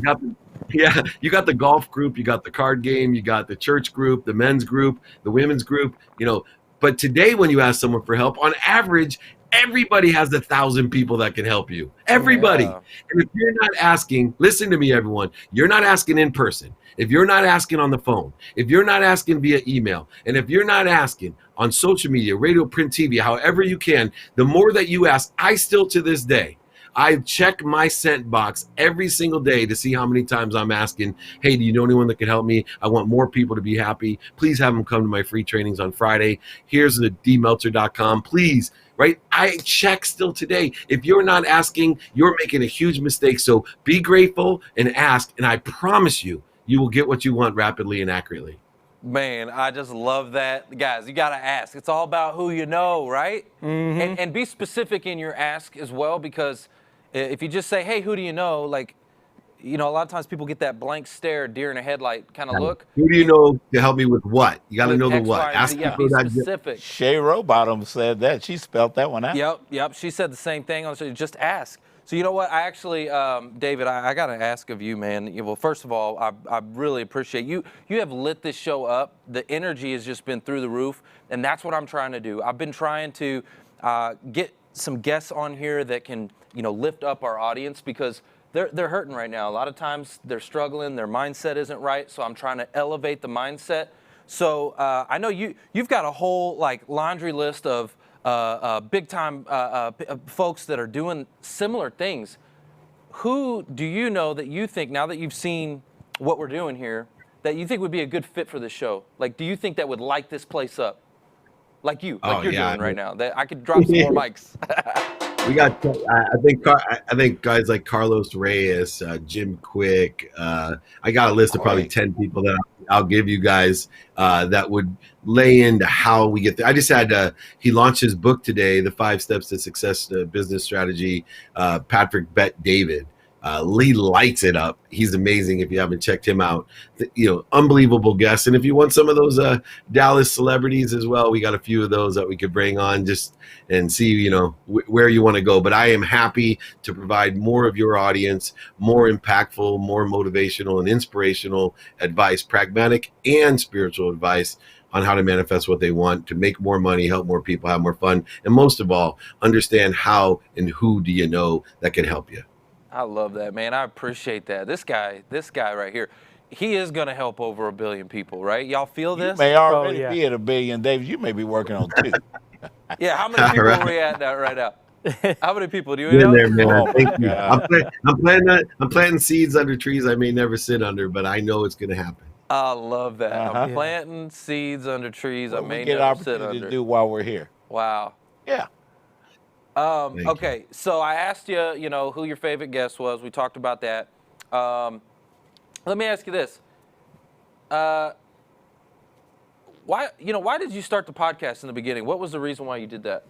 You got the golf group, you got the card game, you got the church group, the men's group, the women's group. You know, but today when you ask someone for help, on average, everybody has 1,000 people that can help you. Everybody. Yeah. And if you're not asking, listen to me, everyone, you're not asking in person. If you're not asking on the phone, if you're not asking via email, and if you're not asking on social media, radio, print, TV, however you can, the more that you ask, I still to this day, I check my sent box every single day to see how many times I'm asking, hey, do you know anyone that can help me? I want more people to be happy. Please have them come to my free trainings on Friday. Here's the dmeltzer.com. Please, right? I check still today. If you're not asking, you're making a huge mistake. So be grateful and ask, and I promise you, you will get what you want rapidly and accurately. Man, I just love that. Guys, you got to ask. It's all about who you know, right? Mm-hmm. And be specific in your ask as well, because if you just say, hey, who do you know? Like, you know, a lot of times people get that blank stare, deer in a headlight kind of look. Who do you know to help me with what? You got to know the what. Ask yeah, be specific. Shay Rowbottom said that. She spelled that one out. Yep. She said the same thing. Just ask. So you know what? I actually, David, I got to ask of you, man. Well, first of all, I really appreciate you. You have lit this show up. The energy has just been through the roof, and that's what I'm trying to do. I've been trying to get some guests on here that can, you know, lift up our audience, because they're hurting right now. A lot of times they're struggling. Their mindset isn't right. So I'm trying to elevate the mindset. So I know you've got a whole like laundry list of big time folks that are doing similar things. Who do you know that you think, now that you've seen what we're doing here, that you think would be a good fit for the show? Like, do you think that would light this place up? Like you're doing right now. That I could drop some more mics. We got, I think guys like Carlos Reyes, Jim Quick. I got a list of probably 10 people that I'll give you guys that would lay into how we get there. I just had, he launched his book today, The 5 Steps to Success Business Strategy, Patrick Bet David. Lee lights it up. He's amazing. If you haven't checked him out, you know, unbelievable guest. And if you want some of those Dallas celebrities as well, we got a few of those that we could bring on just and see, you know, where you want to go. But I am happy to provide more of your audience, more impactful, more motivational and inspirational advice, pragmatic and spiritual advice on how to manifest what they want, to make more money, help more people, have more fun, and most of all, understand how and who do you know that can help you. I love that, man. I appreciate that. This guy right here, he is going to help over 1 billion people, right? Y'all feel this? You may already be at 1 billion, David. You may be working on 2. Yeah, how many people are we at right now? How many people do you know? There, man. Thank you. I'm planting seeds under trees I may never sit under, but I know it's going to happen. I love that. I'm planting seeds under trees I may never sit under. We get opportunity to do while we're here. Wow. Yeah. Okay, so I asked you, you know, who your favorite guest was. We talked about that. Let me ask you this. Why did you start the podcast in the beginning? What was the reason why you did that?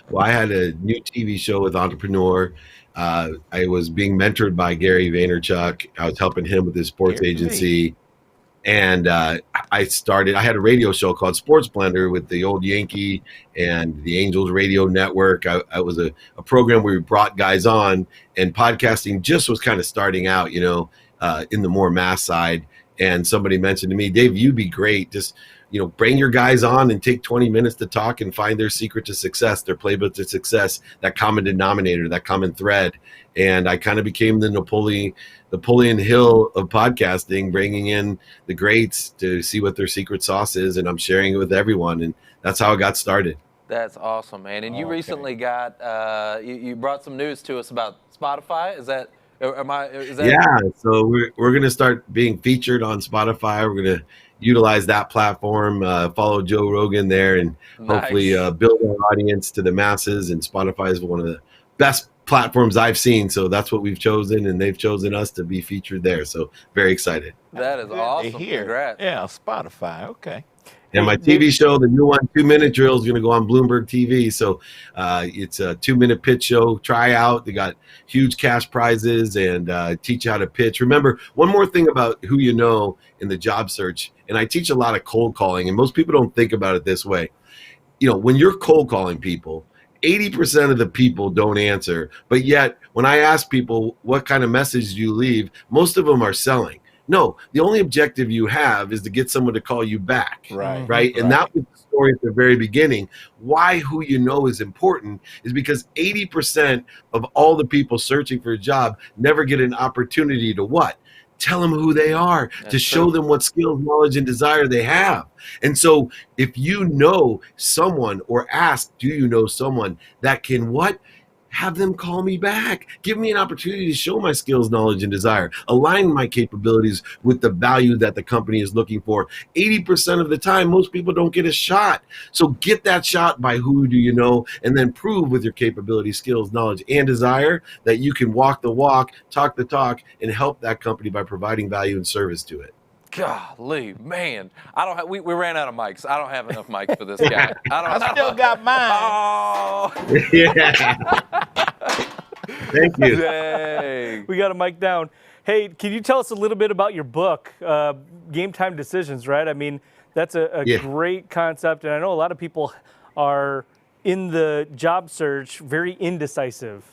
Well, I had a new TV show with Entrepreneur. I was being mentored by Gary Vaynerchuk. I was helping him with his sports agency. And I had a radio show called Sports Blender with the old Yankee and the Angels Radio Network. I was a program where we brought guys on, and podcasting just was kind of starting out, in the more mass side. And somebody mentioned to me, Dave, you'd be great. Just, bring your guys on and take 20 minutes to talk and find their secret to success, their playbook to success, that common denominator, that common thread. And I kind of became the Napoleon Hill of podcasting, bringing in the greats to see what their secret sauce is. And I'm sharing it with everyone. And that's how I got started. That's awesome, man. And you recently got, you brought some news to us about Spotify. Is that? Yeah, so we're going to start being featured on Spotify. We're going to utilize that platform, follow Joe Rogan there, and hopefully build our audience to the masses. And Spotify is one of the best platforms I've seen. So that's what we've chosen, and they've chosen us to be featured there. So very excited. That is awesome. Congrats. Yeah, Spotify. Okay. And my TV show, the new one, 2-Minute Drill, is going to go on Bloomberg TV. So it's a 2-minute pitch show tryout. They got huge cash prizes and teach you how to pitch. Remember, one more thing about who you know in the job search, and I teach a lot of cold calling, and most people don't think about it this way. When you're cold calling people, 80% of the people don't answer. But yet, when I ask people, what kind of message do you leave, most of them are selling. No, the only objective you have is to get someone to call you back. Right. And that was the story at the very beginning. Why who you know is important is because 80% of all the people searching for a job never get an opportunity to what? Tell them who they are, to show them what skills, knowledge, and desire they have. And so if you know someone, or ask, do you know someone that can what? Have them call me back. Give me an opportunity to show my skills, knowledge, and desire. Align my capabilities with the value that the company is looking for. 80% of the time, most people don't get a shot. So get that shot by who do you know, and then prove with your capabilities, skills, knowledge, and desire that you can walk the walk, talk the talk, and help that company by providing value and service to it. Golly, man. We ran out of mics. I don't have enough mics for this guy. I still got mine. Oh. Yeah. Thank you. Dang. We got a mic down. Hey, can you tell us a little bit about your book, Game Time Decisions, right? I mean, that's a great concept, and I know a lot of people are in the job search very indecisive.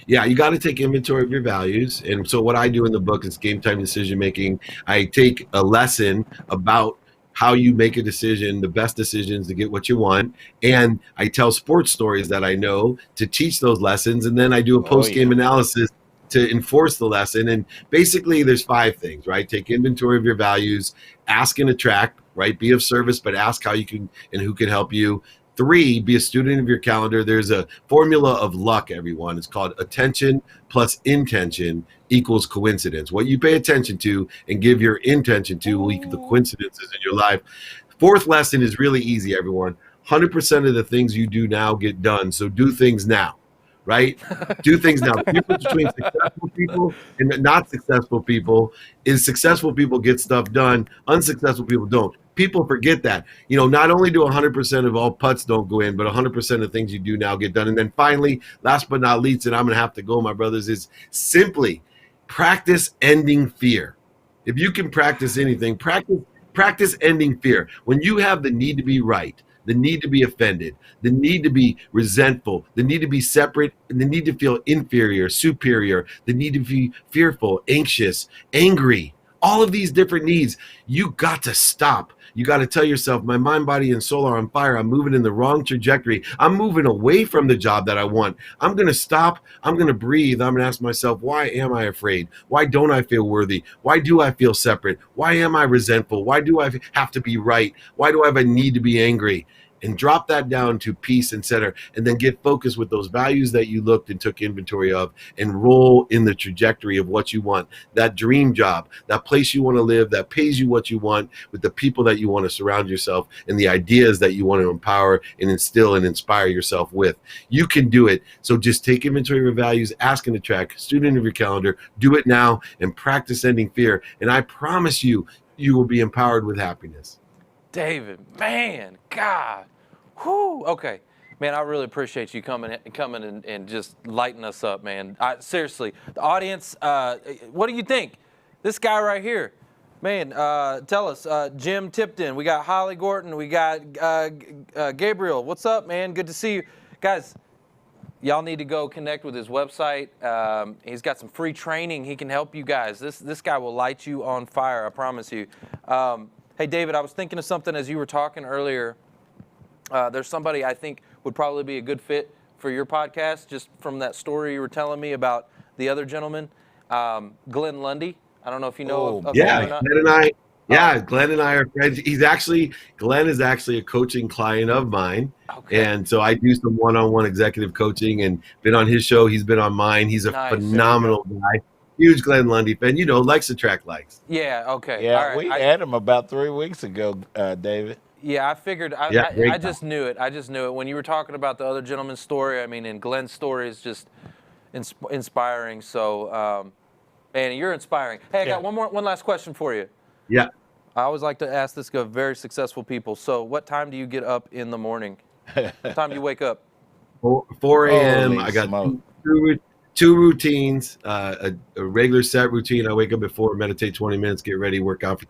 Yeah, you got to take inventory of your values. And so what I do in the book is Game Time Decision Making. I take a lesson about how you make a decision, the best decisions to get what you want. And I tell sports stories that I know to teach those lessons. And then I do a post-game analysis to enforce the lesson. And basically there's 5 things, right? Take inventory of your values, ask and attract, right? Be of service, but ask how you can and who can help you. 3, be a student of your calendar. There's a formula of luck, everyone. It's called attention plus intention equals coincidence. What you pay attention to and give your intention to will equal the coincidences in your life. 4th lesson is really easy, everyone. 100% of the things you do now get done. So do things now, right? Do things now. The difference between successful people and not successful people is successful people get stuff done. Unsuccessful people don't. People forget that. Not only do 100% of all putts don't go in, but 100% of things you do now get done. And then finally, last but not least, and I'm going to have to go, my brothers, is simply practice ending fear. If you can practice anything, practice ending fear. When you have the need to be right, the need to be offended, the need to be resentful, the need to be separate, and the need to feel inferior, superior, the need to be fearful, anxious, angry, all of these different needs, you got to stop. You got to tell yourself, my mind, body, and soul are on fire. I'm moving in the wrong trajectory. I'm moving away from the job that I want. I'm going to stop. I'm going to breathe. I'm going to ask myself, why am I afraid? Why don't I feel worthy? Why do I feel separate? Why am I resentful? Why do I have to be right? Why do I have a need to be angry? And drop that down to peace and center, and then get focused with those values that you looked and took inventory of, and roll in the trajectory of what you want, that dream job, that place you want to live, that pays you what you want, with the people that you want to surround yourself, and the ideas that you want to empower and instill and inspire yourself with. You can do it. So just take inventory of your values, ask and attract, student of your calendar, do it now, and practice ending fear. And I promise you, you will be empowered with happiness. David, man, God, whoo. Okay, man, I really appreciate you coming and just lighting us up, man. Seriously, the audience, what do you think? This guy right here, man, tell us. Jim Tipton, we got Holly Gorton, we got Gabriel. What's up, man? Good to see you, guys. Y'all need to go connect with his website. He's got some free training. He can help you guys. This guy will light you on fire, I promise you. Hey, David, I was thinking of something as you were talking earlier. There's somebody I think would probably be a good fit for your podcast, just from that story you were telling me about the other gentleman, Glenn Lundy. I don't know if you know of him or not. Glenn and I. Yeah, Glenn and I are friends. Glenn is actually a coaching client of mine. Okay. And so I do some one-on-one executive coaching and been on his show. He's been on mine. He's a phenomenal guy. Huge Glenn Lundy fan. You know, likes attract likes. Yeah, okay. Yeah, all right. we had him about 3 weeks ago, David. Yeah, I figured. I just knew it. I just knew it. When you were talking about the other gentleman's story, I mean, and Glenn's story is just inspiring. So, man, you're inspiring. Hey, I got one last question for you. Yeah. I always like to ask this of very successful people. So what time do you get up in the morning? What time do you wake up? 4 a.m. I got two routines, a regular set routine. I wake up at 4, meditate 20 minutes, get ready, work out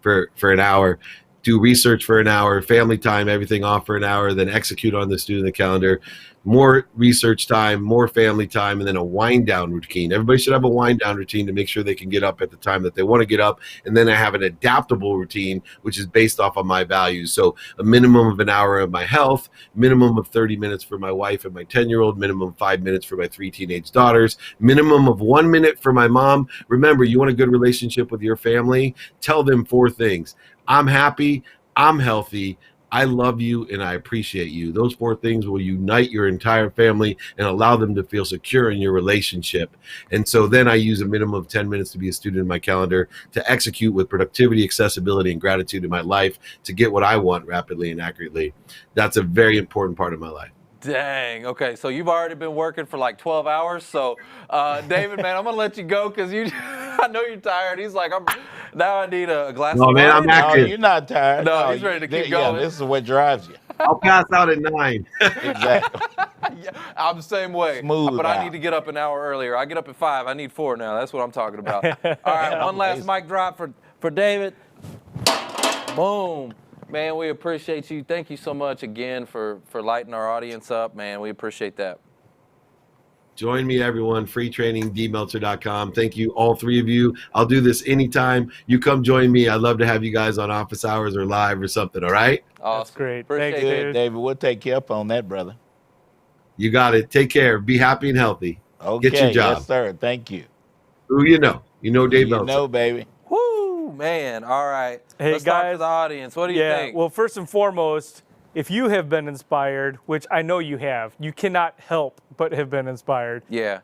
for an hour, do research for an hour, family time, everything off for an hour, then execute on the student calendar, more research time, more family time, and then a wind down routine. Everybody should have a wind down routine to make sure they can get up at the time that they want to get up. And then I have an adaptable routine, which is based off of my values. So a minimum of an hour of my health, minimum of 30 minutes for my wife and my 10-year-old, minimum 5 minutes for my 3 teenage daughters, minimum of 1 minute for my mom. Remember, you want a good relationship with your family? Tell them 4 things. I'm happy, I'm healthy, I love you, and I appreciate you. Those 4 things will unite your entire family and allow them to feel secure in your relationship. And so then I use a minimum of 10 minutes to be a student in my calendar to execute with productivity, accessibility, and gratitude in my life to get what I want rapidly and accurately. That's a very important part of my life. Dang. Okay, so you've already been working for like 12 hours. So, David, man, I'm gonna let you go because I know you're tired. He's like, now I need a glass of wine. Man, I'm active. No, you're not tired. No, he's ready to keep going. Yeah, this is what drives you. I'll pass out at 9. Exactly. Yeah, I'm the same way. Smooth but out. I need to get up an hour earlier. I get up at 5. I need 4 now. That's what I'm talking about. All right, one last mic drop for David. Boom. Man, we appreciate you. Thank you so much again for lighting our audience up, man. We appreciate that. Join me, everyone. Free training, dmeltzer.com. Thank you, all 3 of you. I'll do this anytime. You come join me. I'd love to have you guys on office hours or live or something, all right? Awesome. That's great. Appreciate Thanks, it. David, we'll take you up on that, brother. You got it. Take care. Be happy and healthy. Okay, Get your job. yes, sir. Thank you. Who you know? You know Dave Meltzer. You know, baby. Woo, man. All right. Hey, Let's talk to guys. the audience. What do you think? Well, first and foremost, if you have been inspired, which I know you have, you cannot help but have been inspired. Yeah.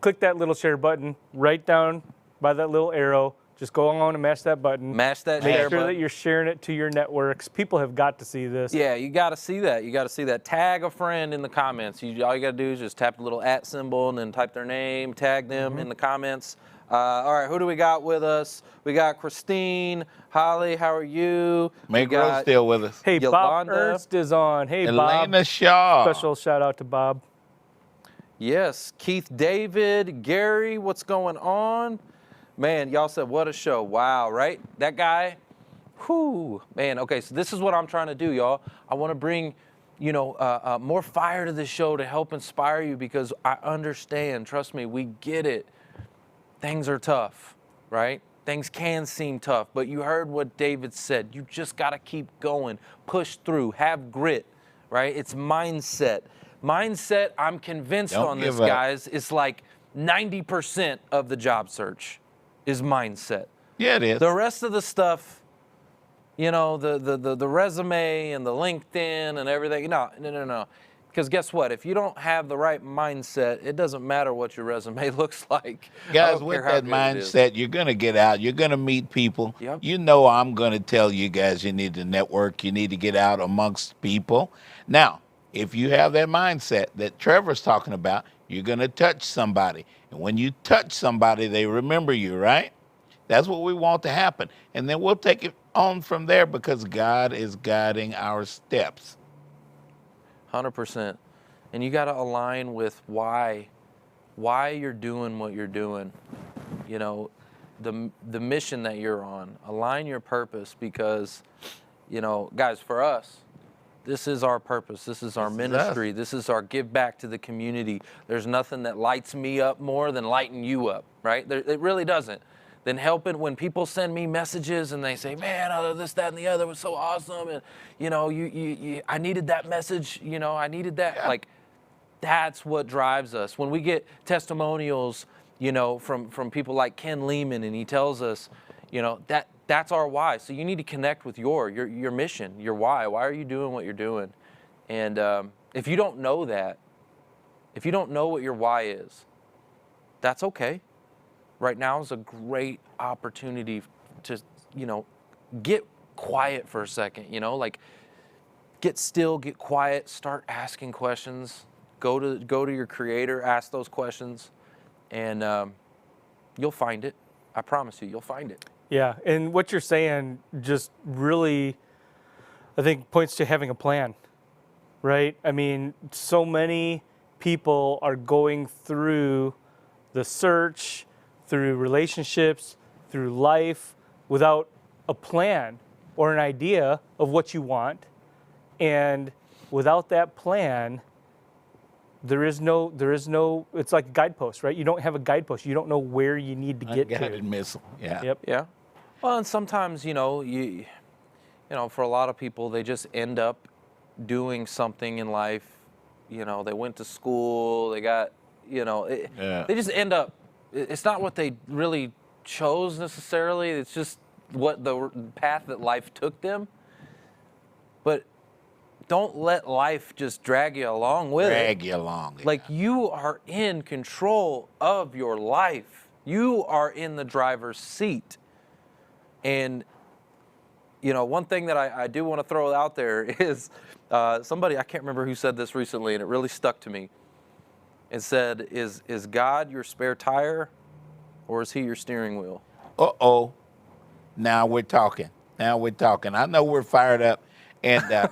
Click that little share button right down by that little arrow. Just go on and mash that button. Mash that Make share sure button. that you're sharing it to your networks. People have got to see this. Yeah, you got to see that. You got to see that. Tag a friend in the comments. All you got to do is just tap the little @ symbol and then type their name, tag them in the comments. All right, who do we got with us? We got Christine, Holly, how are you? Meg Rose still with us. Hey, Bob Yolanda. Ernst is on. Hey, Elena Bob. Shaw. Special shout out to Bob. Yes, Keith David, Gary, what's going on? Man, y'all said what a show. Wow, right? That guy, whoo, man. Okay, so this is what I'm trying to do, y'all. I want to bring, more fire to this show to help inspire you because I understand. Trust me, we get it. Things are tough, right? Things can seem tough, but you heard what David said. You just got to keep going, push through, have grit, right? It's mindset. Mindset, I'm convinced Don't on this, give up. guys, is like 90% of the job search is mindset. Yeah, it is. The rest of the stuff, the resume and the LinkedIn and everything, no. Because guess what? If you don't have the right mindset, it doesn't matter what your resume looks like. I Guys, don't with care how that good it is. mindset, you're going to get out. You're going to meet people. Yep. You know I'm going to tell you guys you need to network. You need to get out amongst people. Now, if you have that mindset that Trevor's talking about, you're going to touch somebody. And when you touch somebody, they remember you, right? That's what we want to happen. And then we'll take it on from there because God is guiding our steps. 100%. And you got to align with why you're doing what you're doing. You know, the mission that you're on. Align your purpose because, you know, guys, for us, this is our purpose. This is our ministry. This is our give back to the community. There's nothing that lights me up more than lighting you up, right? It really doesn't. Then helping when people send me messages and they say, man, this, that, and the other was so awesome. And, you know, I needed that message. You know, I needed that. Yeah. Like, that's what drives us. When we get testimonials, you know, from people like Ken Lehman, and he tells us, you know, that's our why. So you need to connect with your mission, your why. Why are you doing what you're doing? And if you don't know that, if you don't know what your why is, that's okay. Right now is a great opportunity to, you know, get quiet for a second, you know, like get still, get quiet, start asking questions, go to your creator, ask those questions, and you'll find it. I promise you, you'll find it. Yeah, and what you're saying just really, I think, points to having a plan, right? I mean, so many people are going through the search, through relationships, through life, without a plan or an idea of what you want. And without that plan, there is no, it's like a guidepost, right? You don't have a guidepost. You don't know where you need to get to. Unguided missile, yeah. Yep. Yeah. Well, and sometimes, you know, for a lot of people, they just end up doing something in life. You know, they went to school, they got, you know, they just end up, it's not what they really chose necessarily. It's just what the path that life took them. But don't let life just drag you along with it. Drag you along. Yeah. Like, you are in control of your life. You are in the driver's seat. And, you know, one thing that I do want to throw out there is somebody, I can't remember who said this recently, and it really stuck to me. It said, is God your spare tire, or is he your steering wheel? Uh-oh. Now we're talking. Now we're talking. I know we're fired up. And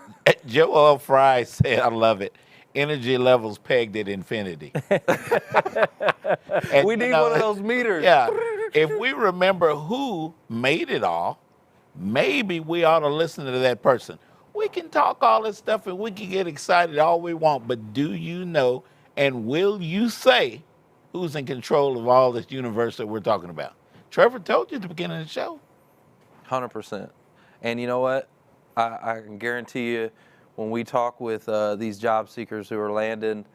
Joel Fry said, I love it, energy levels pegged at infinity. And, we need one of those meters. Yeah. If we remember who made it all, maybe we ought to listen to that person. We can talk all this stuff and we can get excited all we want, but do you know and will you say who's in control of all this universe that we're talking about? Trevor told you at the beginning of the show. 100%. And you know what? I can guarantee you, when we talk with these job seekers who are landing,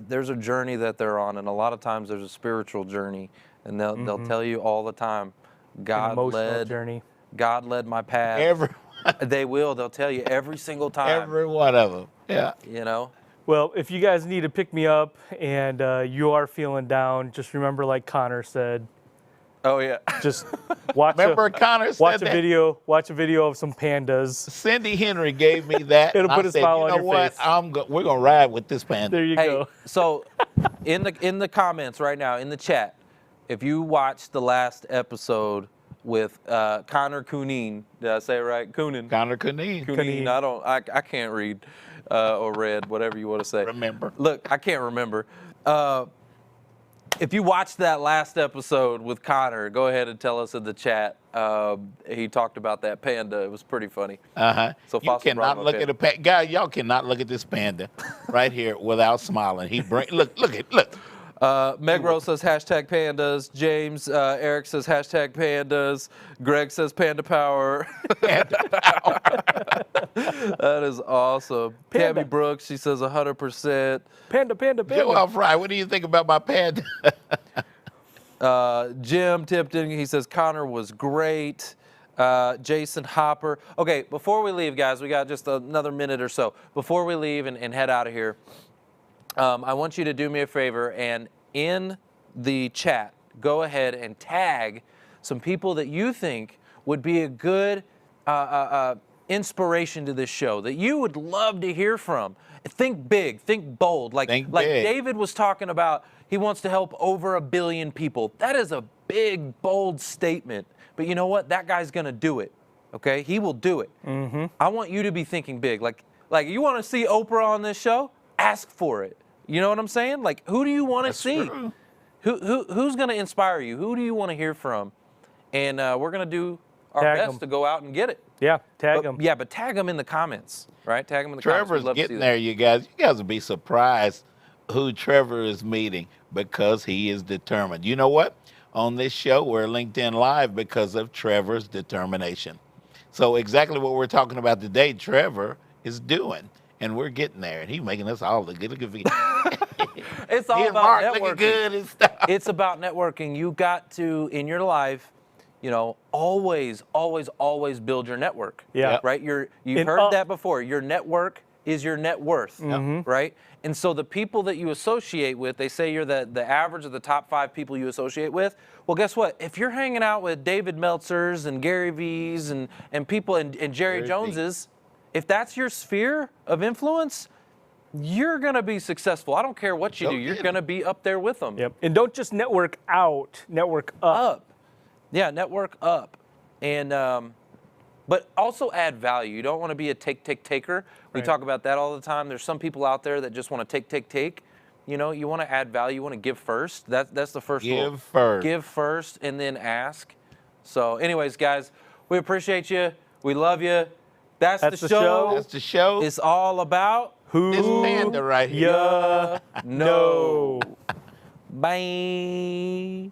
there's a journey that they're on, and a lot of times there's a spiritual journey, and they'll tell you all the time, God led my path. They will. They'll tell you every single time. Every one of them. Yeah. You know. Well, if you guys need to pick me up and you are feeling down, just remember, like Connor said. Oh yeah. Just watch. Remember Connor said watch a video. Watch a video of some pandas. Cindy Henry gave me that. It'll put a smile on your face. We're gonna ride with this panda. There you go. So, in the comments right now, in the chat, if you watched the last episode with Connor Coonin, did I say it right? Coonin. Connor Coonin. Coonin. I can't read or read, whatever you want to say. Remember. Look, I can't remember. If you watched that last episode with Connor, go ahead and tell us in the chat. He talked about that panda. It was pretty funny. So you cannot look at a panda. Guys, y'all cannot look at this panda right here without smiling. Look. Meg Rose says hashtag pandas. James Eric says hashtag pandas. Greg says panda power. Panda power. That is awesome. Panda. Tammy Brooks, she says 100%. Panda. Joel Fry, what do you think about my panda? Jim Tipton, he says Connor was great. Jason Hopper. Okay, before we leave, guys, we got just another minute or so. Before we leave and head out of here, I want you to do me a favor, and in the chat, go ahead and tag some people that you think would be a good inspiration to this show that you would love to hear from, think big, think bold. Like Think like big. David was talking about, he wants to help over 1 billion people. That is a big, bold statement. But you know what? That guy's going to do it. Okay? He will do it. I want you to be thinking big. Like you want to see Oprah on this show? Ask for it. You know what I'm saying? Like, who do you want to see? True. Who's going to inspire you? Who do you want to hear from? And we're going to do our Tag best 'em. to go out and get it. Yeah, tag them. Yeah, but tag them in the comments, right? Tag them in the Trevor's comments. We'd love to see getting that. there, you guys. You guys will be surprised who Trevor is meeting because he is determined. You know what? On this show, we're LinkedIn Live because of Trevor's determination. So exactly what we're talking about today, Trevor is doing, and we're getting there, and he's making us all look good. It's all He and about Mark networking. looking good and stuff. It's about networking. You got to, in your life, you know, always build your network. Yeah. Right? You've heard that before. Your network is your net worth. Right? And so the people that you associate with, they say you're the average of the top 5 people you associate with. Well, guess what? If you're hanging out with David Meltzers and Gary V's and people and Jerry Joneses, if that's your sphere of influence, you're going to be successful. I don't care what you do. You're going to be up there with them. Yep. And don't just network out, network up. Yeah, network up. And but also add value. You don't want to be a taker. We talk about that all the time. There's some people out there that just want to take. You know, you want to add value. You want to give first. That's the first rule. Give first. Give first and then ask. So anyways, guys, we appreciate you. We love you. That's the show. That's the show. It's all about This panda right here. no. Bye.